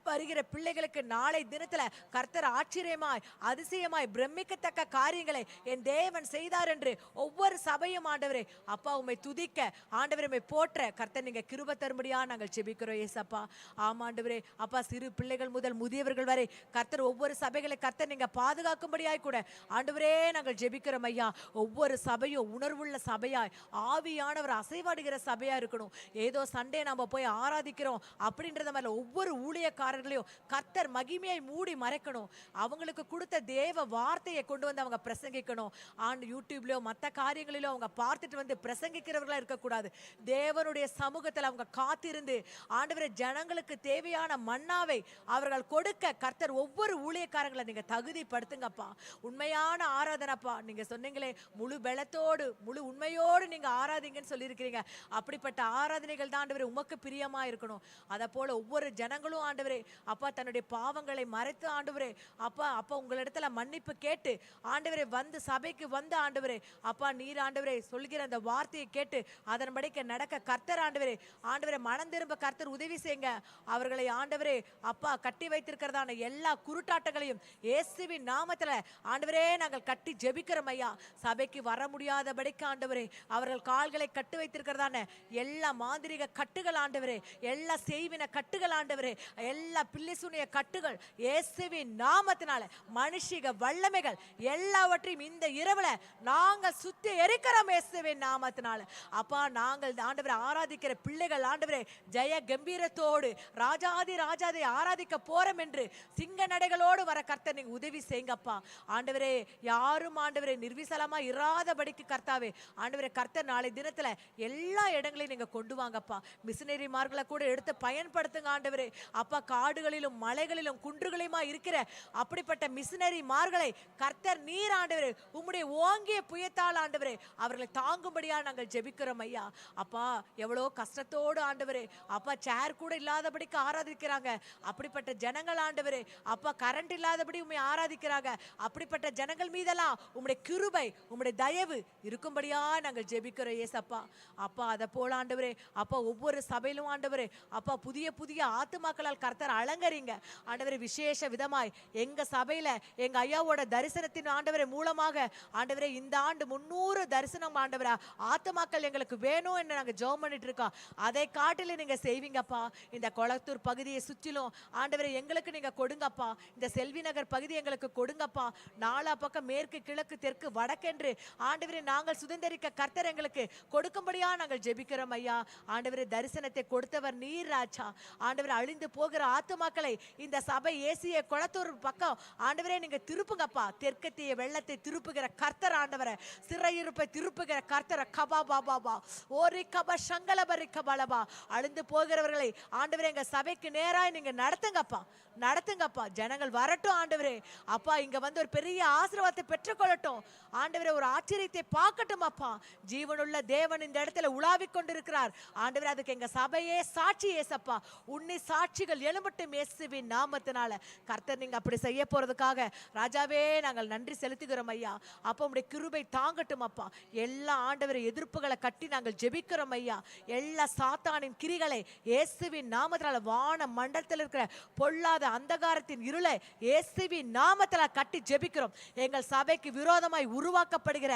வருகிற பிள்ளைகளுக்கு நாளை தினத்துல கர்த்தர் ஆச்சரியமாய் அதிசயமாய் பிரமிக்கத்தக்க காரியங்களை என் தேவன் செய்தார் என்று ஒவ்வொரு சபையும் ஆண்டவரே அப்பா உம்மை துதிக்க ஆண்டவரே உம்மை போற்ற கர்த்தர் நீங்க கிருபை தரும்படியா நாங்கள் ஜெபிக்கிறோம் ஏசப்பா. ஆமாண்டவரே அப்பா சிறு பிள்ளைகள் முதல் முதியவர்கள் வரை கர்த்தர் ஒவ்வொரு சபைகளை கர்த்தர் நீங்க பாதுகாக்கும்படியாய் கூட ஆண்டவரே நாங்கள் ஜெபிக்கிறோம் ஐயா. ஒவ்வொரு சபையும் உணர்வுள்ள சபையாய் ஆவியானவர் அசைவாடுகிற சபையா இருக்கணும். ஏதோ சண்டே நாம போய் ஆராதிக்கிறோம் அப்படின்றத மாதிரி ஒவ்வொரு ஊழியக்காரர்களையும் கர்த்தர் மகிமையை மூடி மறைக்கணும். அவங்களுக்கு கொடுத்த தேவ வார்த்தையை கொண்டு வந்து அவங்க பிரசங்கிக்கணும். யூடியூப்லயோ மற்ற காரியங்களிலோ அவங்க பார்த்துட்டு வந்து பிரசங்கிக்கிறவர்களா இருக்கக்கூடாது. தேவனுடைய சமூகத்தில் அவங்க காத்திருந்து ஆண்டவரே ஜனங்களுக்கு தேவையான மன்னாவை அவர்கள் கொடுக்க கர்த்தர் ஒவ்வொரு ஊழியக்காரங்களை நீங்க தகுதிப்படுத்துங்கப்பா. உண்மையான ஆராதனைப்பா நீங்க சொன்னீங்களே முழு பலத்தோடு முழு உண்மையோடு நீங்க ஆராதிங்கன்னு சொல்லியிருக்கிறீங்க. அப்படிப்பட்ட ஆராதனைகள் தான் ஆண்டவரே உமக்கு பிரியமா இருக்கணும். அதை போல ஒவ்வொரு ஜனங்களும் ஆண்டவரே அப்பா தன்னுடைய பாவங்களை மறைத்து ஆண்டவரே அப்பா அப்பா உங்களிடத்துல மன்னிப்பு கேட்டு ஆண்டவரே வந்து சபைக்கு வந்து ஆண்டவரே அப்பா நீர் ஆண்டவரே சொல்கிற அந்த வார்த்தையை கேட்டு அதன்படிக்க நடக்க கர்த்தர் ஆண்டவரே ஆண்டவரே மனம் திரும்ப கர்த்தர் உதவி செய்யுங்க. அவர்களை ஆண்டவரே அப்பா கட்டி வைத்திருக்கிறதான எல்லா குருட்டாட்டங்களையும் இயேசுவின் நாமத்துல ஆண்டவரே நாங்கள் கட்டி ஜெபிக்கிறோம் ஐயா. சபைக்கு வர முடியாதபடிக்கு ஆண்டவரே அவர்கள் கால்களை கட்டி வைத்திருக்கிறதான எல்லா மாந்திரிக கட்டுகள் ஆண்டவரே எல்லா செய்வின கட்டுகள் ஆண்டவரே எல்லா பில்லிசுனிய கட்டுகள் இயேசுவின் நாமத்தினால மனுஷிக வல்லமைகள் எல்லாவற்றையும் இந்த இரவுல நாங்கள் சுத்தி எரிக்கிறோம் இயேசுவின் நாமத்தினால. அப்பா நாங்கள் ஆண்டவரை ஆராதிக்கிற பிள்ளைகள் ஆண்டவரே ஜெய கம்பீரத்தோடு ராஜாதி ராஜாதை ஆராதிக்க போறோம் என்று சிங்க நடைகளோடு வர கர்த்தர் நீங்க உதவி செய்யுங்கப்பா. ஆண்டவரே யாரும் ஆண்டவரே நிர்விசலமா இராதபடிக்கு கர்த்தாவே ஆண்டவரே கர்த்தர் நாளை தினத்துல எல்லா இடங்களையும் நீங்க கொண்டு வாங்கப்பா. மிஷினரிமார்களை கூட எடுத்து பயன்படுத்துங்க ஆண்டவரே அப்பா. காடுகளிலும் மலைகளிலும் குன்றுகளிலுமா இருக்கிற அப்படிப்பட்ட மிஷினரிமார்களை கர்த்தர் நீர் ஆண்டவரே உம்முடைய ஓங்கிய புயத்தால் ஆண்டவரே அவர்களை தாங்கும்படியா நாங்கள் ஜெபிக்கிறோம் ஐயா. அப்பா எவ்வளோ கஷ்டத்தோடு ஆண்டவரே அப்பா சேர் கூட இல்லாதபடிக்கு ஆராதிக்கிறாங்க. அப்படிப்பட்ட ஜனங்கள் ஆண்டவரே அப்பா கரண்ட் இல்லாதபடி உம்மை ஆராதிக்கிறாங்க. அப்படிப்பட்ட ஜனங்கள் மீதெல்லாம் உம்முடைய கிருபை உம்முடைய தயவு இருக்கும்படியா நாங்கள் ஜெபிக்கிறோம் ஏசப்பா. அப்பா அதை போல ஆண்டவரே அப்பா ஒவ்வொரு சபையிலும் ஆண்டவரே அப்பா புதிய புதிய ஆத்துமாக்களால் கர்த்தர் அலங்கரிங்க ஆண்டவரே. விசேஷ விதமாய் எங்க சபையில எங்க ஐயாவோட தரிசனத்தின் ஆண்டவரே மூலமாக ஆண்டவரே இந்த ஆண்டு 300 தரிசனம் ஆண்டவரே ஆத்துமாக்கள் எங்களுக்கு வேணும் என்று நாங்க ஜெபம் பண்ணிட்டு இருக்கோம். அதை காட்டில நீங்க செய்வீங்கப்பா. இந்த கொளத்தூர் பகுதியை சுற்றிலும் ஆண்டவரே எங்களுக்கு நீங்க கொடுங்கப்பா. இந்த செல்வி நகர் பகுதி எங்களுக்கு கொடுங்கப்பா. நாலா பக்கம் மேற்கு கிழக்கு தெற்கு வடக்கென்று ஆண்டவரே நாங்கள் சுதந்திரிக்க கர்த்தர் எங்களுக்கு கொடுக்கும்படியா நாங்கள் ஜெபிக்கிறோம் ஐயா. ஆண்டவரே தரிசனத்தை கொடுத்தவர் நீர் ராஜா. ஆண்டவரே அழிந்து போகிற ஆத்துமாக்களை இந்த சபை ஏசிய கொளத்தூர் பக்கம் ஆண்டவரே நீங்க திருப்புங்கப்பா. தெற்கத்திய வெள்ளத்தை திருப்புகிற கர்த்தர் ஆண்டவரே சிறையிருப்பை திருப்புகிற கர்த்தர் கபா பாபா ஓரி கபா சங்கலபரி கபாலபா. அழிந்து போகிறவர்களை ஆண்டவரே எங்க சபைக்கு நேராய் நீங்க நடத்துங்கப்பா நடத்துங்கப்பா. ஜனங்கள் வரட்டும் ஆண்டவரே அப்பா. இங்க வந்து ஒரு பெரிய ஆசீர்வாதத்தை பெற்றுக்கொள்ளட்டும் ஆண்டவரே. ஒரு ஆச்சரியத்தை பார்க்கட்டும் அப்பா. ஜீவனுள்ள தேவன் இந்த இடத்துல உலாவிக் கொண்டிருக்கிறார் ஆண்டவரே. அதுக்கு எங்க சபையே சாட்சி ஏசப்பா. உன்னை சாட்சிகள் எழும்பட்டும் இயேசுவின் நாமத்தினால. கர்த்தர் நீங்க அப்படி செய்ய போறதுக்காக ராஜாவே நாங்கள் நன்றி செலுத்துகிறோம் ஐயா. அப்ப உம்முடைய கிருபை தாங்கட்டும் அப்பா. எல்லா ஆண்டவரை எதிர்ப்புகளை கட்டி நாங்கள் ஜெபிக்கிறோம் ஐயா. எல்லா சாத்தானின் கிரிகளை இயேசுவின் நாமத்தினால வான மண்டலத்தில் இருக்கிற பொல்லாத அந்தகாரத்தின் இருளை இயேசுவின் நாமத்தினால கட்டி ஜெபிக்கிறோம். எங்கள் சபைக்கு விரோதமாய் உருவாக்கப்படுகிற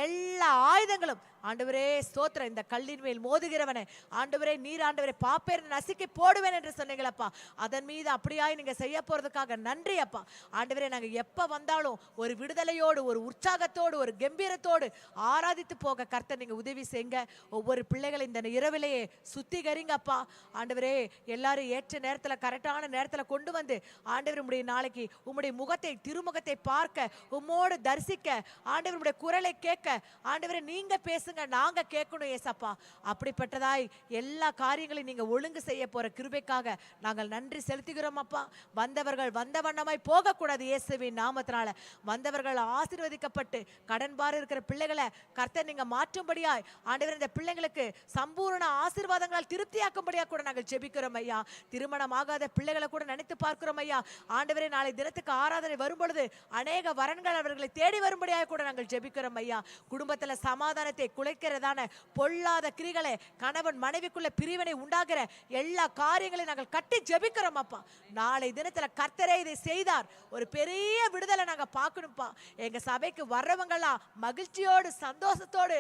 எல்லா ஆயுதங்களும் ஆண்டவரே ஸ்தோத்திரம். இந்த கல்லின் மேல் மோதுகிறவனே ஆண்டவரே நீர் ஆண்டவரே பாப்பேர் நசுக்கி போடுவேன் என்று சொன்னீங்களப்பா. அதன் மீது அப்படியாய் நீங்க செய்ய போறதுக்காக நன்றி அப்பா. ஆண்டவரே நாங்க எப்ப வந்தாலும் ஒரு விடுதலையோடு ஒரு உற்சாகத்தோடு ஒரு கம்பீரத்தோடு ஆராதித்து போக கர்த்தர் நீங்க உதவி செய்யுங்க. ஒவ்வொரு பிள்ளைகளை இந்த இரவிலேயே சுத்திகரிங்கப்பா ஆண்டவரே. எல்லாரும் ஏற்ற நேரத்துல கரெக்டான நேரத்துல கொண்டு வந்து ஆண்டவர் உம்முடைய நாளைக்கு உம்முடைய முகத்தை திருமுகத்தை பார்க்க உம்மோடு தரிசிக்க ஆண்டவர் உம்முடைய குரலை கேட்க ஆண்டவரே நீங்க பேசுங்க நாங்க கேட்கணும் ஏசப்பா. அப்படிப்பட்டதாய் எல்லா காரியங்களையும் நீங்க ஒழுங்கு செய்ய போற கிருபைக்காக நாங்கள் நன்றி செலுத்துகிறோம் அப்பா. வந்தவர்கள் வந்த வண்ணமாய் போகக்கூடாது இயேசுவின் நாமத்தினால. வந்தவர்கள் ஆசீர்வதிக்கப்பட்டு கடன் பார இருக்கிற பிள்ளைகளை கர்த்தர் நீங்க மாற்றும்படியாய் ஆண்டவர் இந்த பிள்ளைங்களுக்கு சம்பூர்ண ஆசீர்வாதங்களால் திருப்தியாக்கும்படியா கூட நாங்கள் ஜெபிக்கிறோம் ஐயா. திருமணமாகாத பிள்ளைகளை கூட நினைத்து பார்க்கிறோம் ஐயா. ஆண்டவரே நாளை தினத்துக்கு ஆராதனை வரும் பொழுது அநேக வரன்கள் அவர்களை தேடி வரும்படியாக கூட நாங்கள் ஜெபிக்கிறோம் ஐயா. குடும்பத்துல சமாதானத்தை குலைக்கிறதான பொல்லாத கிரிகளை, கணவன் மனைவிக்குள்ள பிரிவினை உண்டாகிற எல்லா காரியங்களையும் நாங்கள் கட்டி ஜெபிக்கிறோம் அப்பா. நாளை தினத்துல கர்த்தரே இதை செய்தார், ஒரு பெரிய விடுதலை நாங்க பார்க்கணும்ப்பா. எங்க சபைக்கு வர்றவங்கெல்லாம் மகிழ்ச்சியோடு, சந்தோஷத்தோடு,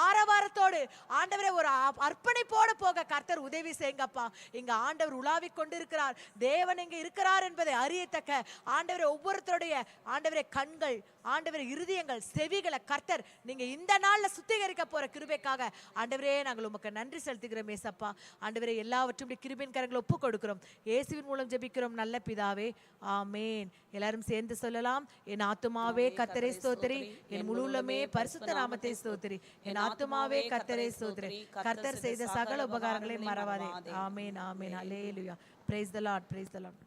ஆரவாரத்தோடு ஆண்டவரே ஒரு அர்ப்பணிப்போடு போக கர்த்தர் உதவி செய்யுங்கப்பா. இங்க ஆண்டவர் உலாவிக் கொண்டிருக்கிறார், தேவன் இங்க இருக்கிறார் என்பதை அறியத்தக்க ஆண்டவரே ஒவ்வொருத்தருடைய ஆண்டவரே கண்கள், ஆண்டவரே இருதயங்கள், செவிகளை கர்த்தர் நீங்க இந்த நாள்ல சுத்திகரிக்க போற கிருபைக்காக ஆண்டவரே நாங்கள் உமக்கு நன்றி செலுத்துகிறோம் ஏசப்பா. ஆண்டவரே எல்லாவற்றும் கிருபையின் கரங்களை ஒப்பு கொடுக்கிறோம், இயேசுவின் மூலம் ஜெபிக்கிறோம் நல்ல பிதாவே, ஆமேன். எல்லாரும் சேர்ந்து சொல்லலாம். என் ஆத்துமாவே கர்த்தரை ஸ்தோத்திரி, என் முழு உள்ளமே பரிசுத்த நாமத்தை ஸ்தோத்திரி. என் ஆத்துமாவே கர்த்தரை ஸ்தோத்திரி, கர்த்தர் செய்த சகல உபகாரங்களை மறவாதே. ஆமேன், ஆமேன். ஹல்லேலூயா. Praise the Lord, praise the Lord.